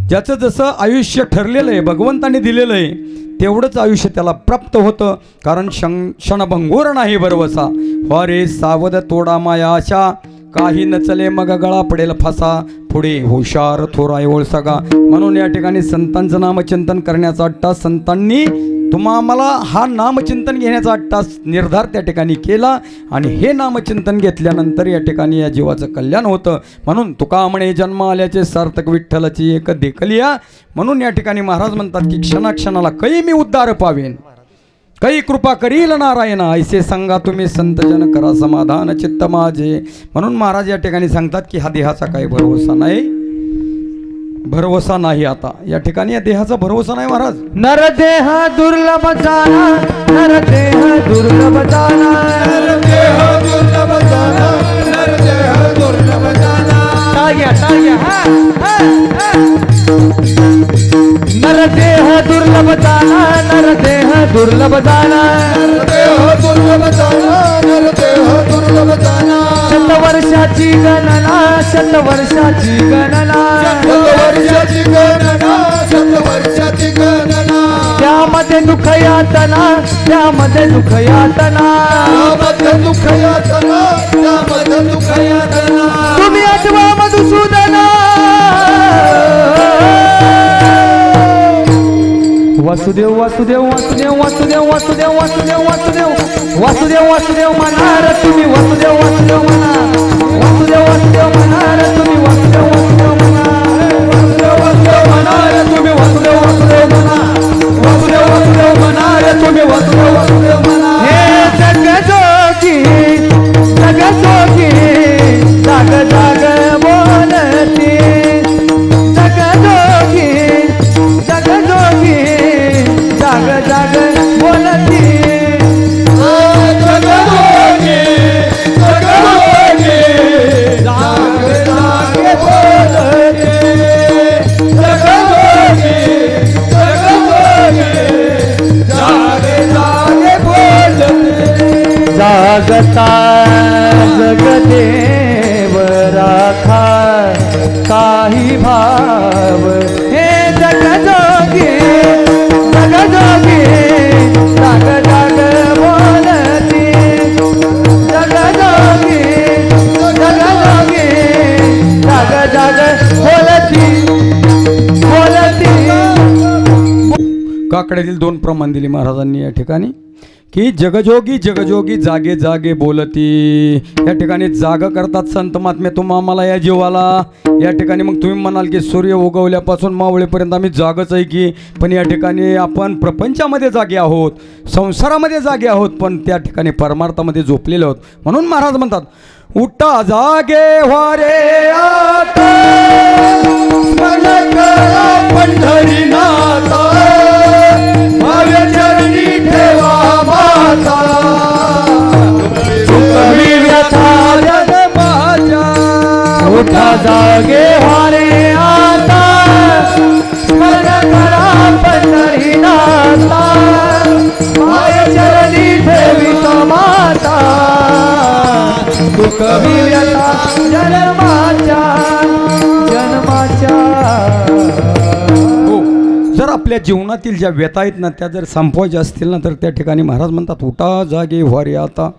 ज्याचं जसं आयुष्य ठरलेलं आहे, भगवंताने दिलेलं आहे, तेवढंच आयुष्य त्याला प्राप्त होतं. कारण क्षणभंगूर नाही भरवसा, वारे सावध तोडा माया आशा, काही नचले मग गळा पडेल फासा, पुढे हुशार थोराय ओळसागा. म्हणून या ठिकाणी संतांचं नामचिंतन करण्याचा तास संतांनी आम्हाला हा नामचिंतन घेण्याचा तास निर्धार त्या ठिकाणी केला, आणि हे नामचिंतन घेतल्यानंतर या ठिकाणी या जीवाचं कल्याण होतं. म्हणून तुका म्हणे जन्म आल्याचे सार्थक विठ्ठलाची एक देखलिया. म्हणून या ठिकाणी महाराज म्हणतात की क्षणाक्षणाला काही मी उद्धार पावेन, काही कृपा करील नारायणा, ऐसे सांगा तुम्ही संतजन करा समाधान चित्त माझे. म्हणून महाराज या ठिकाणी सांगतात की हा देहाचा काही भरोसा नाही, भरोसा नाही. आता या ठिकाणी या देहाचा भरोसा नाही महाराज. नरदेह दुर्लभ जाना, नरदेह दुर्लभ जाना, नरदेह दुर्लभ जाना, नरदेह दुर्लभ जाना. टाळ्या टाळ्या, नरदेह दुर्लभ जाना, नरदेह दुर्लभ जाना, नरदेह दुर्लभ जाना, नरदेह दुर्लभ जाना. शतवर्षाची गणना, शतवर्षाची गणना, शतवर्षाची गणना, शतवर्षाची गणना. त्यामध्ये दुःख यातना, त्यामध्ये दुःख यातना, त्यामध्ये दुःख यातना, त्यामध्ये दुःख यातना. तुम्ही आठवा मधुसूदना. वासुदेव वासुदेव वासुदेव वासुदेव वासुदेव वासुदेव वासुदेव वासुदेव वासुदेव म्हणार तुम्ही, वासुदेव वासुदेव म्हणा, वासुदेव वासुदेव म्हणार तुम्ही, वासुदेव वासुदेव म्हणा, वासुदेव वासुदेव म्हणार तुम्ही, वासुदेव वासुदेव म्हणा, वासुदेव वासुदेव म्हणार तुम्ही, वासुदेव वासुदेव म्हणा. हे जगजोगी जगजोगी जाग जाग बोलते, जगजोगी जगजोगी जाग जाग बोलती, जगजोगी जगजोगी जाग जाग बोलती, जगजोगी जगजोगी जाग जाग बोलती. जागता जगदेव राखा काही भाव, हे जगजोगी जगजोगी जाग जाग बोलती, जगजोगी जगजोगी जाग जाग बोलती बोलती. काकड्यातील 2 प्रमाण दिली महाराजांनी या ठिकाणी की जगजोगी जगजोगी जागे जागे बोलती. या ठिकाणी जाग करतात संत महात्मे आम्हाला या जीवाला. या ठिकाणी मग तुम्ही म्हणाल की सूर्य उगवल्यापासून मावळेपर्यंत आम्ही जागच आहे की, पण या ठिकाणी आपण प्रपंचामध्ये जागे आहोत, संसारामध्ये जागे आहोत, पण त्या ठिकाणी परमार्थामध्ये झोपलेले आहोत. म्हणून महाराज म्हणतात उठा जागे व्हारे आता, स्मरण करा पंढरीनाथा, भाव्य चरणी ठेवा माता, सुखवी व्यथा जन्माच्या. उठा जागे व्हारे आता, स्मरण करा पंढरीनाथा, माय चरणी ठेवित माता, सुखवी व्यथा जन्माच्या जन्माच्या. जर आपल्या जीवनातील ज्या व्यथा आहेत ना त्या जर संपवायच्या असतील ना, तर त्या ठिकाणी महाराज म्हणतात उठा जागे व्हारे आता,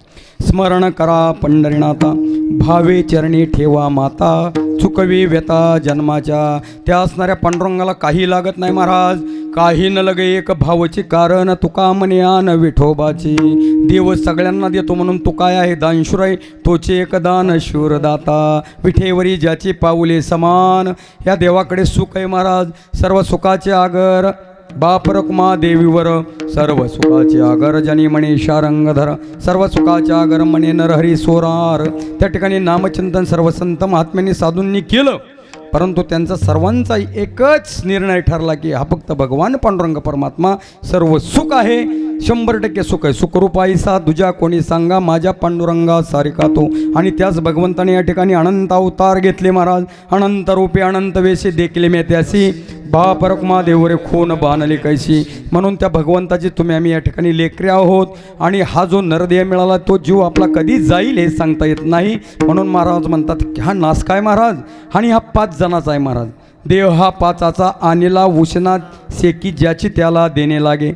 स्मरण करा पंढरीनाथा, भावे चरणी ठेवा माता, चुकवी व्यथा जन्माच्या. त्या असणाऱ्या पांडुरंगाला काही लागत नाही महाराज, काही न लगे एक भावचे कारण, तुका म्हणे आन विठोबाची. देव सगळ्यांना देतो म्हणून तू काय आहे दानशुराय, तोचे एक दान शूरदाता, विठेवरी ज्याची पाऊले समान. या देवाकडे सुख आहे महाराज, सर्व सुखाचे आगर बाप रकुमा देवीवर, सर्व सुखाचे आगर जनी म्हणे शारंगधर, सर्व सुखाचे आगर म्हणे नरहरी सोरार. त्या ठिकाणी नामचिंतन सर्व संत महात्म्यांनी साधूंनी केलं, परंतु त्यांचा सर्वांचा एकच निर्णय ठरला की हा फक्त भगवान पांडुरंग परमात्मा सर्व सुख आहे, 100% सुख आहे. सुखरूप आईसा तुझ्या कोणी सांगा, माझ्या पांडुरंगा सारिका तो. आणि त्याच भगवंताने या ठिकाणी अनंत अवतार घेतले महाराज. अनंत रूपे अनंत वेशे देखले मी त्यासी, बापरकुमा देवरे खून बाणली कैसी. म्हणून त्या भगवंताची तुम्ही आम्ही या ठिकाणी लेकरे आहोत. आणि हा जो नरदेह मिळाला तो जीव आपला कधी जाईल हे सांगता येत नाही. म्हणून महाराज म्हणतात की हा नास काय महाराज, आणि हा 5 जणाचा आहे महाराज. देव हा 5 आणेला उष्णात सेकी ज्याची त्याला देणे लागे.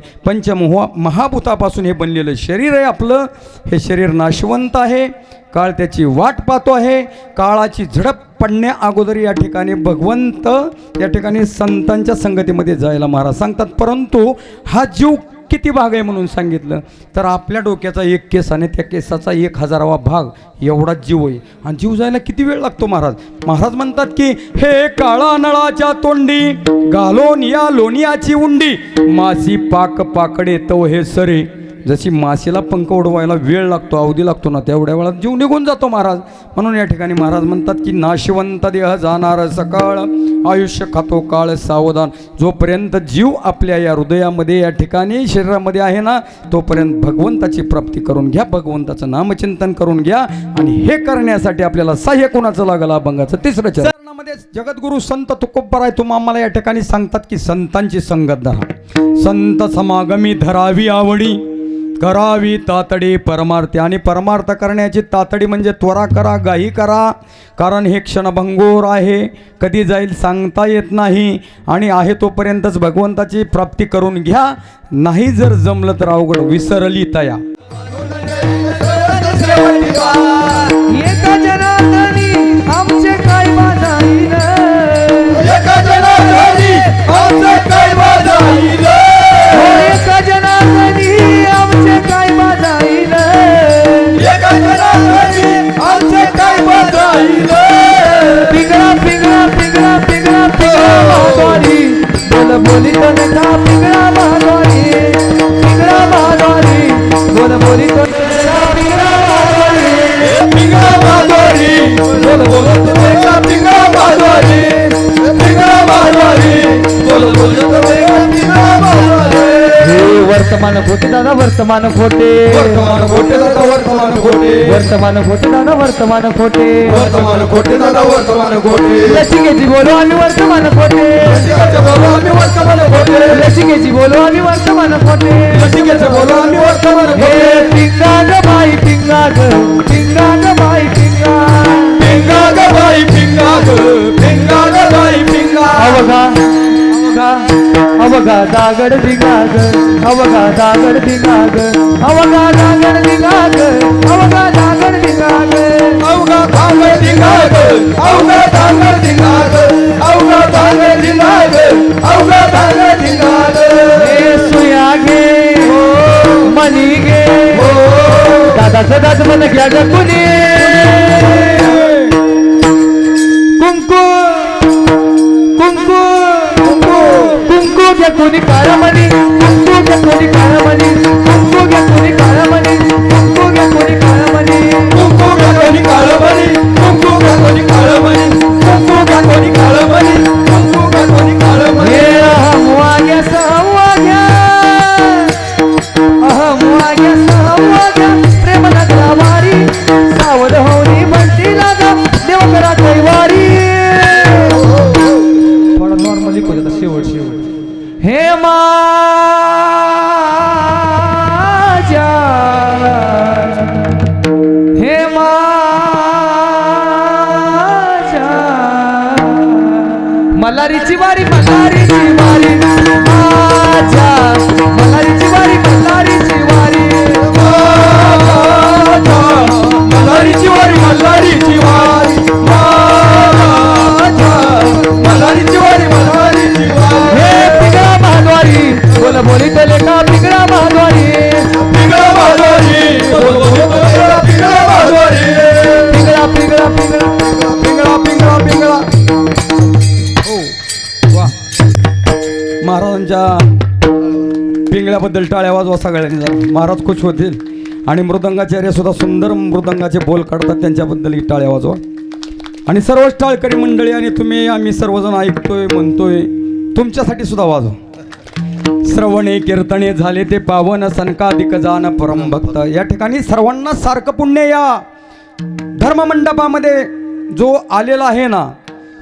महाभूतापासून हे बनलेलं शरीर आहे आपलं. हे शरीर नाशवंत आहे. काळ त्याची वाट पाहतो आहे. काळाची झडप पडण्या अगोदर या ठिकाणी भगवंत या ठिकाणी संतांच्या संगतीमध्ये जायला महाराज सांगतात. परंतु हा जीव किती भाग आहे म्हणून सांगितलं तर आपल्या डोक्याचा 1 केस आणि त्या केसाचा 1000वा भाग एवढा जीव आहे. आणि जीव जायला किती वेळ लागतो महाराज. महाराज म्हणतात की हे काळा नळाच्या तोंडी घालून या लोणियाची उंडी, मासी पाक पाकडे तो हे सरे. जशी माशीला पंख उडवायला वेळ लागतो, अवधी लागतो ना, तेवढ्या वेळात जीव निघून जातो महाराज. म्हणून या ठिकाणी महाराज म्हणतात की नाशवंत देह जाणार सकाळ, आयुष्य खातो काळ सावधान. जोपर्यंत जीव आपल्या या हृदयामध्ये या ठिकाणी शरीरामध्ये आहे ना, तोपर्यंत भगवंताची प्राप्ती करून घ्या, भगवंताचं नामचिंतन करून घ्या. आणि हे करण्यासाठी आपल्याला सहाय्य कोणाचं लागलं, अभंगाचं 3रं चरणामध्ये जगद्गुरु संत तुकोबराय तुम्हा आम्हाला या ठिकाणी सांगतात की संतांची संगत धरा, संत समागमी धरावी आवडी, करावी तातडी परमार्थ. आणि परमार्थ करण्याची तातडी म्हणजे त्वरा करा, घाई करा. कारण हे क्षणभंगूर आहे, कधी जाईल सांगता येत नाही. आणि आहे तोपर्यंतच भगवंताची प्राप्ती करून घ्या. नाही जर जमलं तर अवघड विसरली तया. एका जनार्दनी आमचे काय बाजाईल, एका जनार्दनी आमचे काय बाजाईल, एका जनार्दनी आमचे काय बाजाईल, एका जनार्दनी आमचे काय बाजाईल. पिंगळा पिंगळा पिंगळा पिंगळा पिंगळा महाद्वारी, बोल बोली तो नका पिंगळा महाद्वारी, पिंगळा महाद्वारी, बोल बोली तो नका पिंगळा महाद्वारी, पिंगळा बाजारी, बोल बोल तुम्ही का पिंगळा बाजारी, पिंगळा बाजारी, बोल बोल तुम्ही का पिंगळा बाजारी. हे वर्तमान खोटे दादा वर्तमान खोटे, वर्तमान खोटे दादा वर्तमान खोटे, वर्तमान खोटे दादा वर्तमान खोटे, वर्तमान खोटे दादा वर्तमान खोटे. लसिकेची बोलो आम्ही वर्तमान खोटे, लसिकेचे बोलो आम्ही वर्तमान खोटे, लसिकेची बोलो आम्ही वर्तमान खोटे, लसिकेचे बोलो आम्ही वर्तमान हे खोटे. पिंगा ग बाई पिंगा ग, पिंगा ग बाई पिंगा, पिंगा ग बाई पिंगा ग, पिंगा ग बाई पिंगा. अवघा अवघा अवघा दागड दिगा ग, अवघा दागड दिगा ग, अवघा दागड दिगा ग, अवघा दागड दिगा ग, अवघा धांगड दिंगा ग, अवघा धांगड दिंगा ग, अवघा धांगड दिंगा ग, अवघा धांगड दिंगा ग. हे सुया घे मनी घे, दादाचं दाद मन घ्या ग कुणी, कुंकू कुंकू कुंकू घ्या कोणी काळमणी, कुंकू घ्या कोणी काळमणी, कुंकू घ्या कोणी काळमणी, कुंकू घ्या कोणी काळमणी, कुंकू घ्या कोणी काळमणी, कुंकू घ्या कोणी काळमणी, कुंकू घ्या कोणी काळमणी, कुंकू घ्या कोणी काळमणी. हे अहम वाग्या सहवाग्या, अहम वाग्या सहवाग्या, प्रेम नगरा वारी, सावध होऊनी म्हणती लागा देव करा कैवारी. थोडा नॉर्मली खोल शेवट शेवट. हे माझ्या, हे माझ्या मल्हारीची वारी, मल्हारीची वारी, माझ्या मल्हारीची वारी, मल्हारीची वारी, मल्हारीची वारी, मल्हारीची वारी, मल्हारीची वारी, मल्हारीची वारी. हे पिंगळा महाद्वारी, बोल बोली तो लेखा पिंगळा महाद्वारी, पिंगळा बाजारी, बोल बोल पिंगळा, पिंगळा बाजारी. पिंगळा पिंगळा पिंगळा पिंगळा पिंगळा पिंगळा. हो वा. महाराजांच्या पिंगळ्याबद्दल टाळ्या वाजवा सगळ्यांनी जरा. महाराज खुश होतील. आणि मृदंगाचार्य सुद्धा सुंदर मृदंगाचे बोल काढतात, त्यांच्याबद्दलही टाळ्या वाजवा. आणि सर्वच टाळकरी मंडळी आणि तुम्ही आम्ही सर्वजण ऐकतोय म्हणतोय तुमच्यासाठी सुद्धा वाजवा. श्रवणे कीर्तने झाले ते पावन सनकाधिक जान परमभक्त. या ठिकाणी सर्वांना सारखं पुण्य या धर्ममंडपामध्ये जो आलेला आहे ना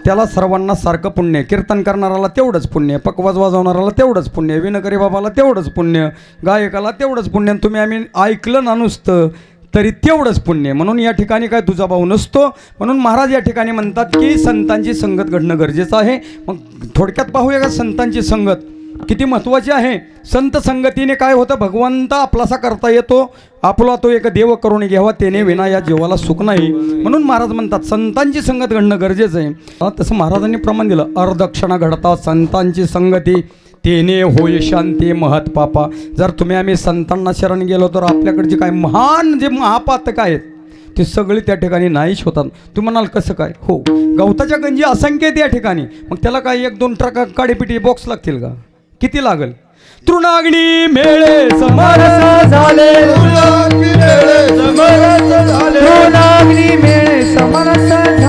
त्याला सर्वांना सारखं पुण्य. कीर्तन करणाऱ्याला तेवढंच पुण्य, पकवाज वाजवणाऱ्याला तेवढंच पुण्य, विणकरी बाबाला तेवढंच पुण्य, गायकाला तेवढंच पुण्य. तुम्ही आम्ही ऐकलं ना नुसतं तरी तेवढंच पुण्य. म्हणून या ठिकाणी काय तुझा भाऊ नसतो. म्हणून महाराज या ठिकाणी म्हणतात की संतांची संगत घडणं गरजेचं आहे. मग थोडक्यात पाहूया का संतांची संगत किती महत्त्वाची आहे. संत संगतीने काय होतं, भगवंत आपलासा करता येतो. आपला तो एक देव करून घ्यावा, तेने विना या जीवाला सुख नाही. म्हणून महाराज म्हणतात संतांची संगत घडणं गरजेचं आहे. तसं महाराजांनी प्रमाण दिलं, अर्धक्षणा घडता संतांची संगती, तेने होय शांती महत पापा. जर तुम्ही आम्ही संतांना शरण गेलो तर आपल्याकडचे काय महान जे महापातक आहेत ते सगळे त्या ठिकाणी नाहीच होतात. तुम्ही म्हणाल कसं काय? हो, गवताच्या गंजी असंख्य आहेत या ठिकाणी. मग त्याला काय 1-2 ट्रक काडीपिटी बॉक्स लागतील का? किती लागल? तृणाग्नी मेळे समरस झाले, तृणाग्नी मेळे समरस झाले, तृणाग्नी मेळे समरस झाले,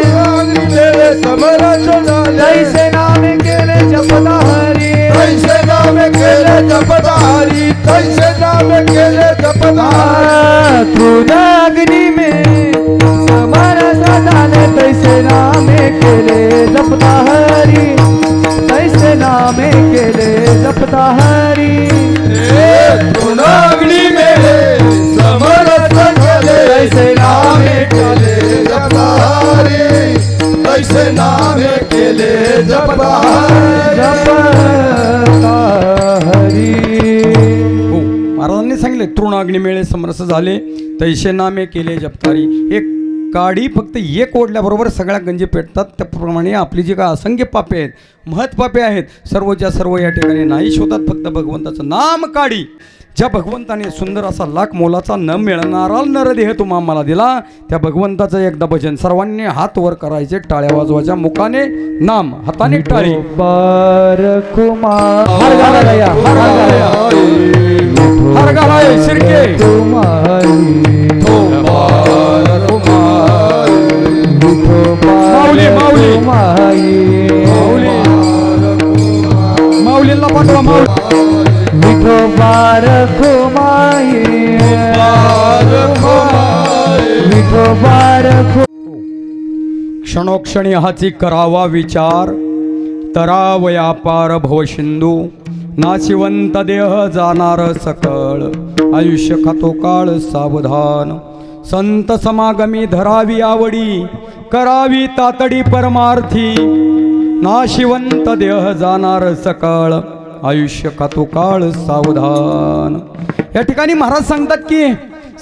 तृणाग्नी मेळे समरस झाले. तैसे नामे केले जपदा हरी, तैसे नामे केले जपदा हरी, तैसे नामे केले जपदा हरी. तृणाग्नी में समरस झाले, तैसे नामे केले जपदा हरी, तैसे नामे केले जपदा हरी. तृणाग्नी मेळे समरस झाले, तैसे नामे केले जपदा हरी, तैसे नामे केले जपदा हरी. जपदा हरी. हो, महाराजांनी सांगितले तृणाग्नी मेळे समरस झाले, तैसे नामे केले जपतारी. एक काडी फक्त एक ओढल्याबरोबर सगळ्या गंजी पेटतात. त्याप्रमाणे आपली जी काय असंख्य पापे आहेत, महत पापे आहेत, सर्वच्या सर्व या ठिकाणी नाहीच होतात. फक्त भगवंताचं नाम काढी. ज्या भगवंताने सुंदर असा लाख मोलाचा न मिळणारा नरदेह तुम्हा मला दिला, त्या भगवंताचं एकदा भजन सर्वांनी हात वर करायचे, टाळ्या वाजवायच्या, मुखाने नाम, हाताने टाळी. कुमार हर घालाया, हर घालाया, हर घालाया शिरके. माऊली माऊली माऊली माऊलीला पाठवा. माऊली विठोबार कुमाई, विठोबार क्षणोक्षणी हाची करावा विचार, तरावया पार भवसिंधू. नाशिवंत देह जाणार सकळ, आयुष्य खातो काळ सावधान. संत समागमी धरावी आवडी, करावी तातडी परमार्थी. नाशिवंत देह जाणार सकळ, आयुष्य खातो काळ सावधान. या ठिकाणी महाराज सांगतात की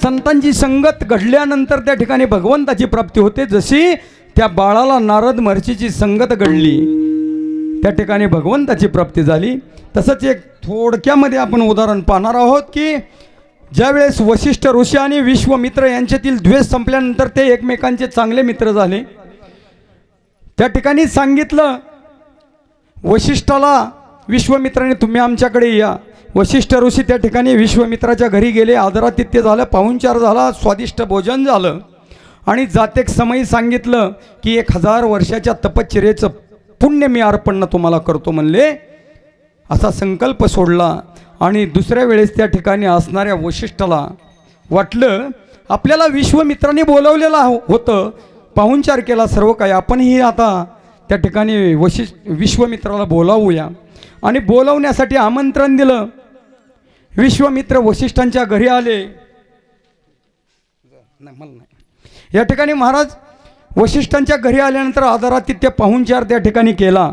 संतांची संगत घडल्यानंतर त्या ठिकाणी भगवंताची प्राप्ती होते. जशी त्या बाळाला नारद महर्षीची संगत घडली त्या ठिकाणी भगवंताची प्राप्ती झाली. तसंच एक थोडक्यामध्ये आपण उदाहरण पाहणार आहोत की ज्यावेळेस वशिष्ठ ऋषी आणि विश्वामित्र यांच्यातील द्वेष संपल्यानंतर ते एकमेकांचे चांगले मित्र झाले. त्या ठिकाणी सांगितलं वशिष्ठाला, विश्वामित्राने तुम्ही आमच्याकडे या. वशिष्ठ ऋषी त्या ठिकाणी विश्वामित्राच्या घरी गेले. आदरातिथ्य झालं, पाहुणचार झाला, स्वादिष्ट भोजन झालं आणि जातेक समयी सांगितलं की 1000 वर्षाच्या तपश्चर्येचं पुण्य मी अर्पण तुम्हाला करतो म्हणले. असा संकल्प सोडला आणि दुसऱ्या वेळेस त्या ठिकाणी असणाऱ्या वशिष्ठाला वाटलं आपल्याला विश्वामित्राने बोलवलेलं होतं, पाहुणचार केला सर्व काय, आपणही आता त्या ठिकाणी विश्वामित्राला बोलावूया. आणि बोलावण्यासाठी आमंत्रण दिलं. विश्वामित्र वशिष्ठांच्या घरी आले. या ठिकाणी महाराज वशिष्ठांच्या घरी आल्यानंतर आदरातिथ्य पाहुणचार त्या ठिकाणी केला.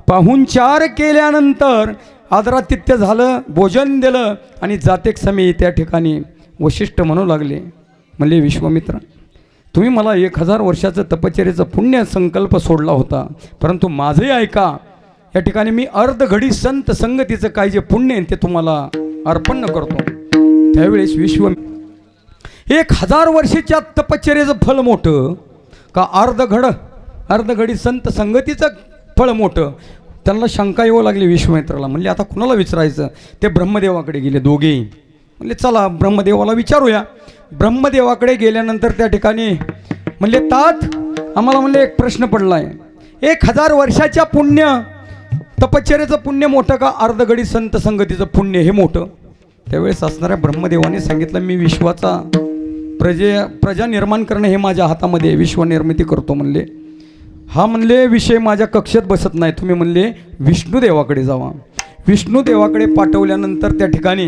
पाहुणचार केल्यानंतर आदरातिथ्य झालं, भोजन दिलं आणि जातेक समय त्या ठिकाणी वशिष्ठ म्हणू लागले, म्हणले विश्वामित्र तुम्ही मला 1000 वर्षाचं तपश्चर्येचं पुण्य संकल्प सोडला होता, परंतु माझंही ऐका. या ठिकाणी मी अर्धघडी संत संगतीचं काय जे पुण्य आहे ते तुम्हाला अर्पण करतो. त्यावेळेस 1000 वर्षाच्या तपश्चर्येचं फळ मोठं का अर्धघडी संत संगतीचं फळ मोठं? त्यांना शंका येऊ लागली विश्वामित्राला. म्हणले आता कुणाला विचारायचं? ते ब्रह्मदेवाकडे गेले दोघेही. म्हणले चला ब्रह्मदेवाला विचारूया. ब्रह्मदेवाकडे गेल्यानंतर त्या ठिकाणी म्हणले तात आम्हाला म्हणले एक प्रश्न पडला आहे. 1000 वर्षाच्या पुण्य तपश्चर्याचं पुण्य मोठं का अर्धगडी संत संगतीचं पुण्य हे मोठं? त्यावेळेस असणाऱ्या ब्रह्मदेवाने सांगितलं, मी विश्वाचा प्रजा निर्माण करणं हे माझ्या हातामध्ये आहे, विश्वनिर्मिती करतो म्हणले. हा म्हणले विषय माझ्या कक्षेत बसत नाही, तुम्ही म्हणले विष्णुदेवाकडे जावा. विष्णुदेवाकडे पाठवल्यानंतर त्या ठिकाणी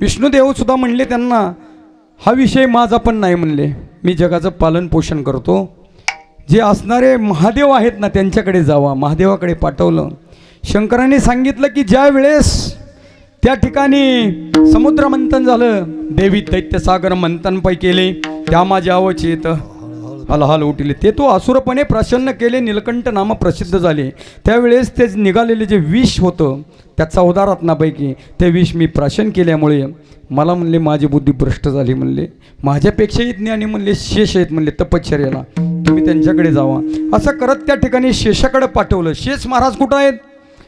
विष्णुदेवसुद्धा म्हणले त्यांना, हा विषय माझा पण नाही म्हणले, मी जगाचं पालन पोषण करतो. जे असणारे महादेव आहेत ना त्यांच्याकडे जावा. महादेवाकडे पाठवलं. शंकराने सांगितलं की ज्या वेळेस त्या ठिकाणी समुद्र मंथन झालं, देवी दैत्यसागर मंथन पै केले, त्या माझ्या अवचेत हलहल उठले, ते तो असुरपणे प्रसन्न केले, नीलकंठ नाम प्रसिद्ध झाले. त्यावेळेस ते निघालेले जे विष होतं त्या 14 रत्नापैकी ते विष मी प्राशन केल्यामुळे मला म्हणले माझी बुद्धी भ्रष्ट झाली म्हणले. माझ्यापेक्षाही ज्ञानी म्हणले शेष आहेत म्हणले तपश्चर्याला, तुम्ही त्यांच्याकडे जावा. असं करत त्या ठिकाणी शेषाकडे पाठवलं. शेष महाराज कुठं आहेत?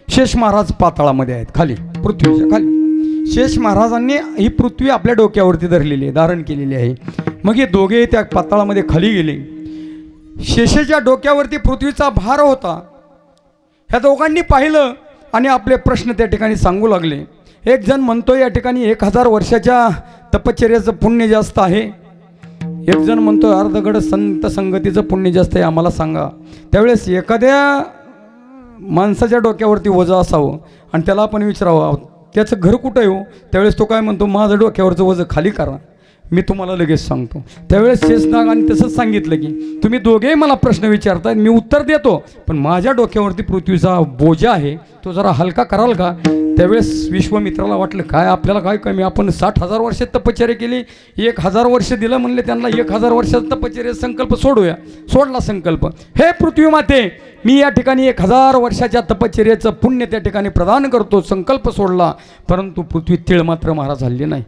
शेष महाराज पाताळामध्ये आहेत, खाली पृथ्वीच्या खाली. शेष महाराजांनी ही पृथ्वी आपल्या डोक्यावरती धरलेली आहे, धारण केलेली आहे. मग हे दोघे त्या पाताळामध्ये खाली गेले. शेषाच्या डोक्यावरती पृथ्वीचा भार होता. ह्या दोघांनी पाहिलं आणि आपले प्रश्न त्या ठिकाणी सांगू लागले. एक जण म्हणतो या ठिकाणी 1000 वर्षाच्या तपश्चर्याचं पुण्य जास्त आहे. एक जण म्हणतो अर्धगड संत संगतीचं पुण्य जास्त आहे, आम्हाला सांगा. त्यावेळेस एखाद्या माणसाच्या डोक्यावरती वजं असावं आणि त्याला आपण विचारावं त्याचं घर कुठं आहे हो? त्यावेळेस तो काय म्हणतो, माझं डोक्यावरचं वजं खाली करा, मी तुम्हाला लगेच सांगतो. त्यावेळेस शेषनागाने तसंच सांगितलं की तुम्ही दोघेही मला प्रश्न विचारताय, मी उत्तर देतो, पण माझ्या डोक्यावरती पृथ्वीचा बोजा आहे तो जरा हलका कराल का? त्यावेळेस विश्वामित्राला वाटलं काय आपल्याला काय कमी, आपण 60,000 वर्ष तपश्चर्या केली, 1000 वर्ष दिलं म्हणले त्यांना, 1000 वर्षाचा तपश्चर्या संकल्प सोडूया. सोडला संकल्प. हे पृथ्वी माते, मी या ठिकाणी 1000 वर्षाच्या तपश्चर्याचं पुण्य त्या ठिकाणी प्रदान करतो. संकल्प सोडला, परंतु पृथ्वी तीळ मात्र महाराज हल्ली नाही.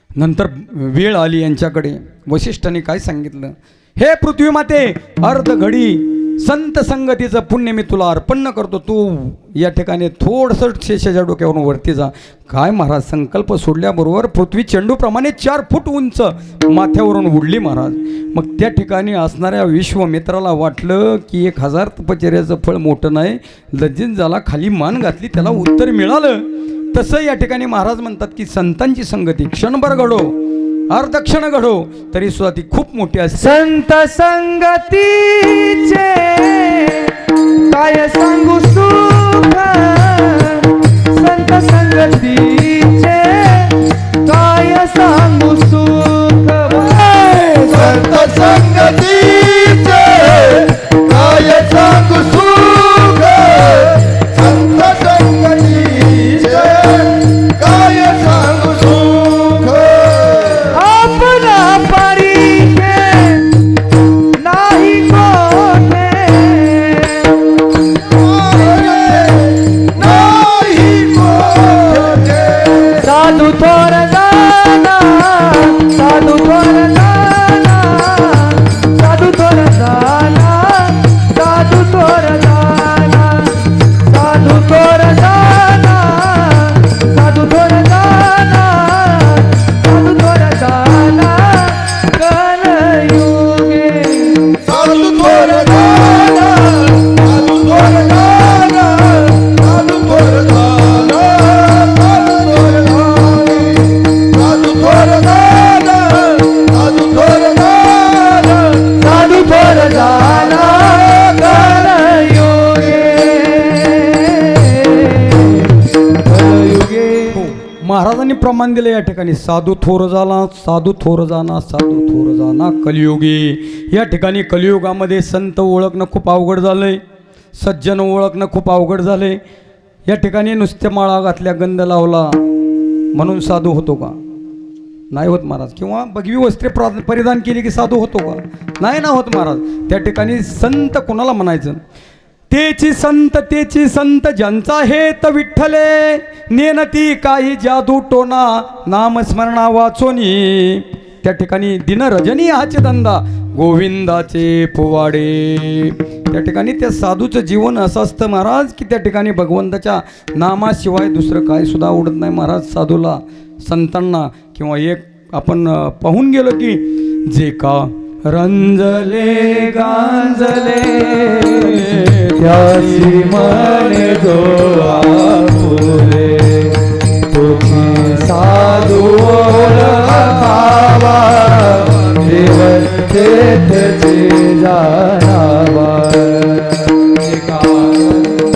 नंतर वेळ आली यांच्याकडे. वशिष्ठांनी काय सांगितलं, हे पृथ्वी माते, अर्धघडी संत संगतीचं पुण्य मी तुला अर्पण करतो, तू या ठिकाणी थोडंसं शेषाच्या डोक्यावरून वरती जा. काय महाराज, संकल्प सोडल्याबरोबर पृथ्वी चेंडूप्रमाणे 4 फूट उंच माथ्यावरून उडली महाराज. मग त्या ठिकाणी असणाऱ्या विश्वामित्राला वाटलं की 1000 तपश्चर्याचं फळ मोठं नाही, लज्जित झाला, खाली मान घातली, त्याला उत्तर मिळालं. तसं या ठिकाणी महाराज म्हणतात की संतांची संगती क्षणभर घडो, अर्धक्षण घडो, तरी सुद्धा ती खूप मोठी असते. संत संगतीचे काय सांगू सुख, संत संगतीचे काय सांगू सुख, संत संगतीचे काय सांगू सुख, संत संगतीचे काय सांगू सुख. आपला परीचे नाही कोठे, नाही कोठे. साधू थोर जाना, साधू थोर जाना, साधू थोर जाना, साधू थोर जाना, साधू थोर जाना, साधू थोर जाना, साधू थोर जाना, कलयुगे. साधू थोर जाना, साधू थोर जाना, साधू थोर जाना, साधू थोर जाना, साधू थोर जाना, साधू थोर जाना, कलयुगे. कलयुगे. महाराजांनी प्रमाण दिलं या ठिकाणी, साधू थोर झाला, साधू थोर जाना, साधू थोर जाना कलियुगी. या ठिकाणी कलियुगामध्ये संत ओळखणं खूप अवघड झालंय, सज्जन ओळखणं खूप अवघड झालंय. या ठिकाणी नुसत्या माळा घातल्या, गंध लावला म्हणून साधू होतो का? नाही होत महाराज. किंवा भगवी वस्त्रे परिधान केली की साधू होतो का? नाही ना होत महाराज. त्या ठिकाणी संत कोणाला म्हणायचं? तेची संत ज्यांचा हेत विठ्ठले, नेनती काही जादू टोना, नामस्मरणा वाचोनी. त्या ठिकाणी दिन रजनी हाचे धंदा, गोविंदाचे पोवाडे. त्या ठिकाणी त्या साधूचं जीवन असं असतं महाराज की त्या ठिकाणी भगवंताच्या नामाशिवाय दुसरं काय सुद्धा आवडत नाही महाराज साधूला, संतांना. किंवा एक आपण पाहून गेलो की जे का रंजले गांजले त्याची म्हणे जो आपुले तोची साधू ओळखावा देव तेथे जाणावा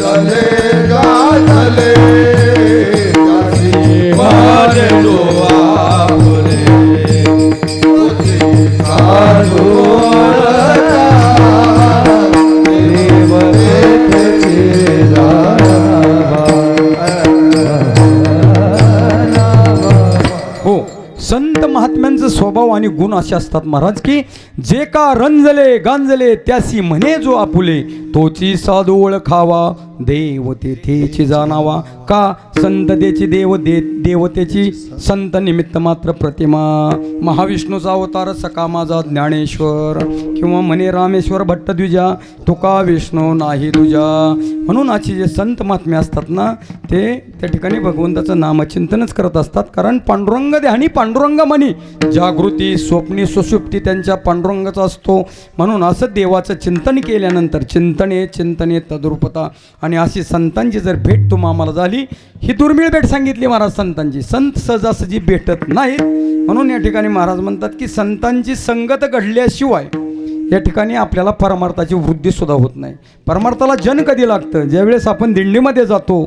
गाजले गाजले त्याची म्हणे जो आपुले तोची साधू देव तेथे जाणावा हो, संत महात्म्यांचा स्वभाव आणि गुण असे असतात महाराज की जे का रंजले गांजले त्यासी म्हणे जो आपुले तोची साधू ओळखावा देव तेथेची जाणावा. का संततेची देवतेची संत निमित्त मात्र प्रतिमा. महाविष्णूचा अवतार सका माझा ज्ञानेश्वर किंवा म्हणे रामेश्वर भट्टद्विजा तुका विष्णू नाही तुझ्या. म्हणून अशी जे संत महात्मे असतात ना ते त्या ठिकाणी भगवंताचं नामचिंतनच करत असतात. कारण पांडुरंग ध्यानी पांडुरंग म्हणी जागृती स्वप्नी सुषुप्ती त्यांच्या पांडुरंगाचा असतो. म्हणून असं देवाचं चिंतन केल्यानंतर चिंतने तद्रूपता आणि अशी संतांची जर भेट तुम्हा आम्हाला झाली ही दुर्मिळ भेट सांगितली महाराज संतांची. संत सहजासहजी भेटत नाहीत. म्हणून या ठिकाणी महाराज म्हणतात की संतांची संगत घडल्याशिवाय या ठिकाणी आपल्याला परमार्थाची वृद्धीसुद्धा होत नाही. परमार्थाला जन कधी लागतं? ज्यावेळेस आपण दिंडीमध्ये जातो.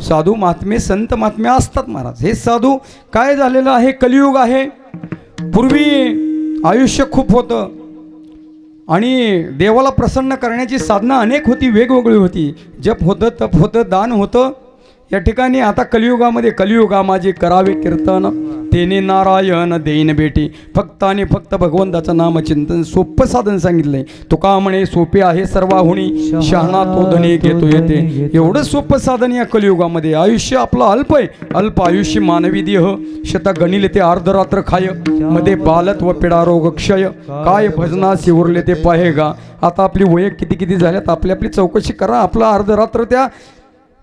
साधू महात्मे संत महात्मे असतात महाराज. हे साधू काय झालेलं आहे? कलियुग आहे. पूर्वी आयुष्य खूप होतं आणि देवाला प्रसन्न करण्याची साधनं अनेक होती, वेगवेगळी होती. जप होतं, तप होतं, दान होतं. या ठिकाणी आता कलियुगामध्ये कलियुगा माझे करावे कीर्तन तेने नारायण देईन भेटी. फक्त आणि फक्त भगवंताचं नामचिंतन सोपं साधन सांगितलंय. तुका म्हणे सोपे आहे सर्वाहुनी शहाणा तो धनी घेतो येते. एवढं सोपं साधन या कलियुगामध्ये. आयुष्य आपलं अल्प आहे. अल्प आयुष्य मानवी देह शत गणिले ते अर्धरात्र खाय मध्ये बालत व पिडा रोग क्षय काय भजनासी उरले ते पाहेगा. आता आपली वय किती झाल्यात आपली आपली चौकशी करा. आपलं अर्धरात्र त्या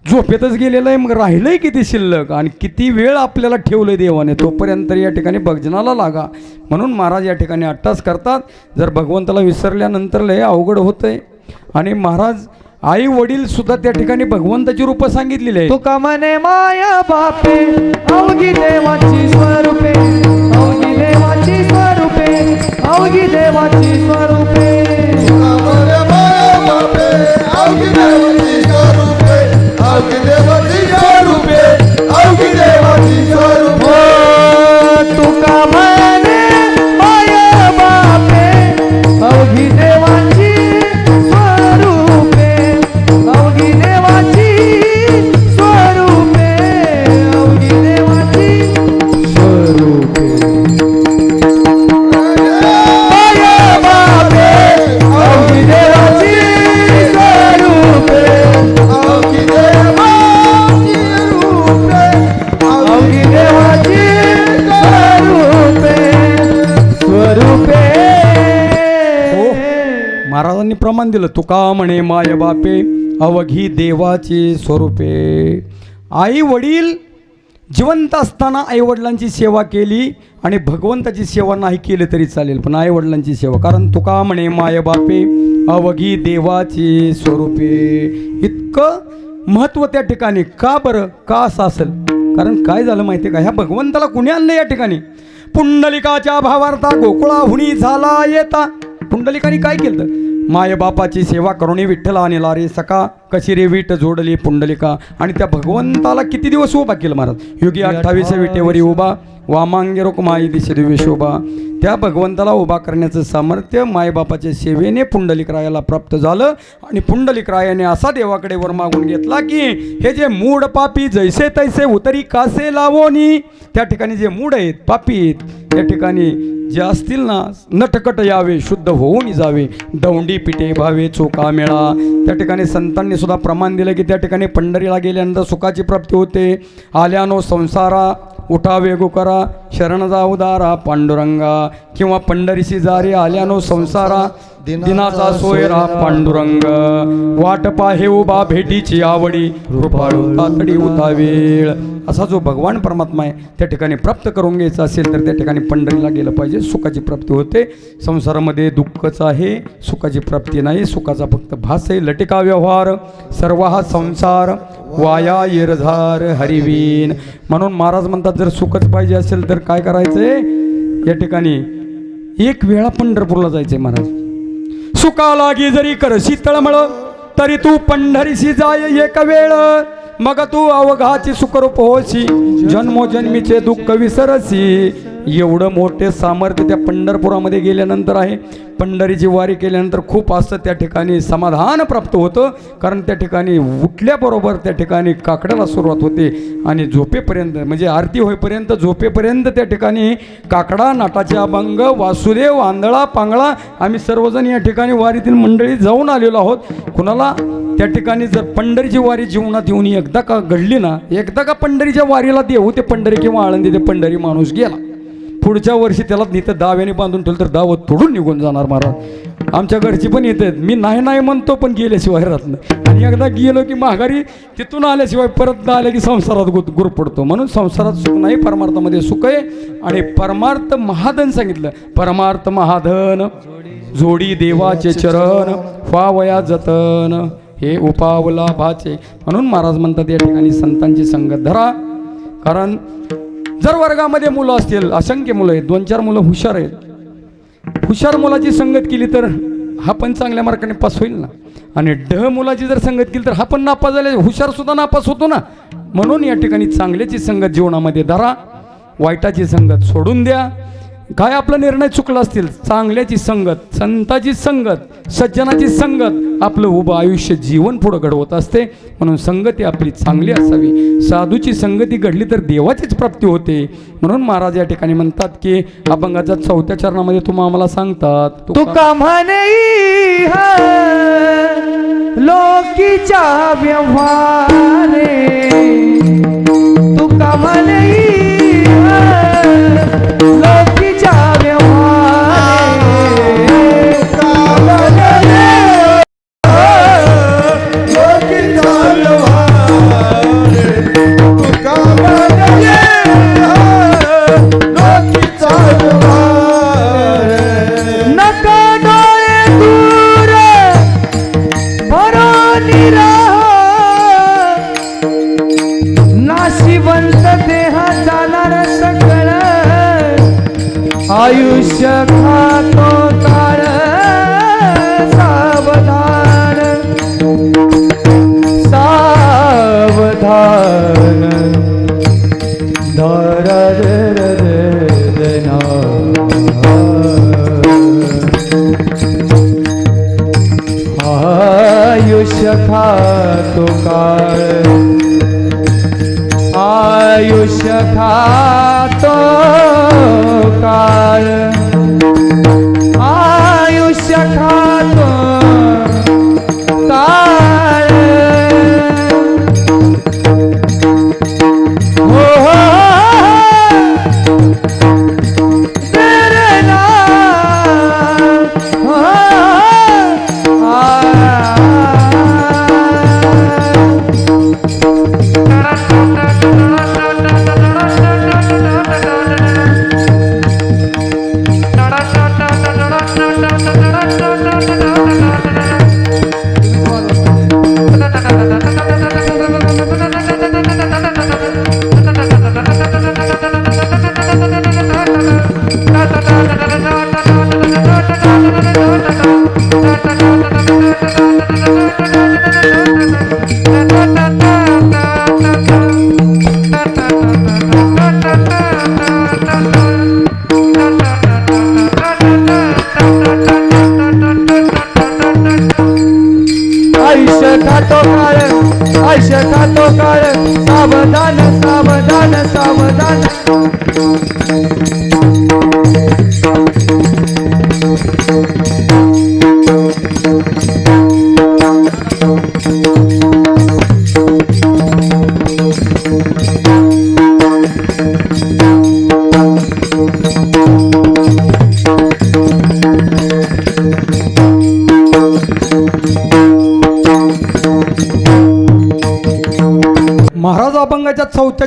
झोपेतच गेलेलं आहे. मग राहिलंय किती शिल्लक आणि किती वेळ आपल्याला ठेवलंय देवाने. तोपर्यंत या ठिकाणी भजनाला लागा. म्हणून महाराज या ठिकाणी अट्टास करतात. जर भगवंताला विसरल्यानंतर लय अवघड होतंय. आणि महाराज आई वडील सुद्धा त्या ठिकाणी भगवंताची रूपं सांगितलेली आहे. तुका म्हणे माया बापे अवघी देवाची स्वरूपे अवघी देवाची स्वरूपे अवघी देवाची स्वरूपे तुका माया बापे अवघी देवाची स्वरूपे अवघी देवाची स्वरूपे अवघी देवाची स्वरूपे. तुका म्हणे माया बापे अवघी देवाची स्वरूपे अवघी देवाची स्वरूपे अवघी देवाची स्वरूपे माया बापे अवघी देवाची स्वरूपे अवघी देवाची रूपे अवघी देवाची स्वरूपे हो, महाराजांनी प्रमाण दिलं. तुका म्हणे माय बापे अवघी देवाची स्वरूपे. आई वडील जिवंत असताना आईवडिलांची सेवा केली आणि भगवंताची सेवा नाही केली तरी चालेल, पण आईवडिलांची सेवा. कारण तुका म्हणे माय बापे अवघी देवाची स्वरूपे. इतकं महत्त्व त्या ठिकाणी. का बरं? का असं असेल? कारण काय झालं माहिती आहे का? ह्या भगवंताला कुणी आणलं या ठिकाणी? पुंडलिकाच्या भावार्था गोकुळाहुनी झाला येता. पुंडलिकाने काय केलं? माय बापाची सेवा करून विठ्ठला आणला रे सका कशी रे विट जोडली पुंडलिका. आणि त्या भगवंताला किती दिवस उभा केलं महाराज? योगी 28 विटेवरी उभा वामांगे रुक्माई दिशे दिव्य शोभा. त्या भगवंताला उभा करण्याचं सामर्थ्य मायबापाच्या सेवेने पुंडलिकरायाला प्राप्त झालं. आणि पुंडलिकरायाने असा देवाकडे वर मागून घेतला की हे जे मूड पापी जैसे तैसे उतरी कासे लावोनी. त्या ठिकाणी जे मूड आहेत पापी आहेत त्या ठिकाणी जे असतील ना नटकट यावे शुद्ध होऊन जावे दौंडी पिटे भावे चोका मेळा. त्या ठिकाणी संतांनी सुद्धा प्रमाण दिलं की त्या ठिकाणी पंढरीला गेल्यानंतर सुखाची प्राप्ती होते. आल्यानो संसारा उठा वेगो करा शरण जाऊ दारा पांडुरंगा किंवा पंढरीशी जारी आल्यानो संसारा दिनाचा सोयरा पांडुरंग वाट पाहे उभा भेटीची आवडी कृपाळू तातडी उता वेळ असा जो भगवान परमात्मा आहे त्या ठिकाणी प्राप्त करून घ्यायचा असेल तर त्या ठिकाणी पंढरीला गेलं पाहिजे. सुखाची प्राप्ती होते. संसारामध्ये दुःखच आहे, सुखाची प्राप्ती नाही. सुखाचा फक्त भास आहे. लटिका व्यवहार सर्व हा संसार वाया येरझार हरिवीन. म्हणून महाराज म्हणतात जर सुखच पाहिजे असेल तर काय करायचंय या ठिकाणी एक वेळा पंढरपूरला जायचंय महाराज. सुका लागी जरी करशी तळमळ तरी तू पंढरीशी जाय एक वेळ मग तू अवघाची सुखरूप होशी जन्मोजन्मीचे दुःख विसरसी. एवढं मोठे सामर्थ्य त्या पंढरपुरामध्ये गेल्यानंतर आहे. पंढरीची वारी केल्यानंतर खूप असं त्या ठिकाणी समाधान प्राप्त होतं. कारण त्या ठिकाणी उठल्याबरोबर त्या ठिकाणी काकड्याला सुरुवात होते आणि झोपेपर्यंत म्हणजे आरती होईपर्यंत झोपेपर्यंत त्या ठिकाणी काकडा नाटाचे अभंग वासुदेव आंधळा पांगळा आम्ही सर्वजण या ठिकाणी वारीतील मंडळी जाऊन आलेलो आहोत. कुणाला त्या ठिकाणी जर पंढरीची वारी जीवनात येऊन एकदा का घडली ना एकदा का पंढरीच्या वारीला देऊ ते पंढरी किंवा आळंदी ते पंढरी माणूस गेला. पुढच्या वर्षी त्याला तिथं दाव्याने बांधून ठेवलं तर दावत तोडून निघून जाणार महाराज. आमच्या घरची पण येतात. मी नाही म्हणतो पण गेल्याशिवाय राहत नाही. आणि एकदा गेलो की माघारी तिथून आल्याशिवाय परत आले की संसारात गुर पडतो. म्हणून संसारात सुख नाही परमार्थामध्ये सुख आहे. आणि परमार्थ महाधन सांगितलं. परमार्थ महाधन जोडी देवाचे चरण व्हावया जतन हे उपावला भाचे. म्हणून महाराज म्हणतात या ठिकाणी संतांची संगत धरा. कारण जर वर्गामध्ये मुलं असतील असंख्य मुलं आहेत 2-4 मुलं हुशार आहेत. हुशार मुलाची संगत केली तर हा पण चांगल्या मार्काने पास होईल ना. आणि मुलाची जर संगत केली तर हा पण नापास झाले हुशार सुद्धा नापास होतो ना. म्हणून या ठिकाणी चांगल्याची संगत जीवनामध्ये धरा. वाईटाची संगत सोडून द्या. काय आपला निर्णय चुकला असतील चांगल्याची संगत संताची संगत सज्जनाची संगत आपलं उभं आयुष्य जीवन पुढं घडवत असते. म्हणून संगती आपली चांगली असावी. साधूची संगती घडली तर देवाचीच प्राप्ती होते. म्हणून महाराज या ठिकाणी म्हणतात की अभंगाच्या 4थ्या चरणामध्ये तुम्हाला आम्हाला सांगतात तुका म्हणे लोकीच्या व्यवहारे तुका म्हणे लोकीच्या आयुष्य खातो काळ सावधान सावधान धर आयुष्य खातो काळ आयुष्य खातो काळ आयुष्य खातो काळ हो हो तेरे नाम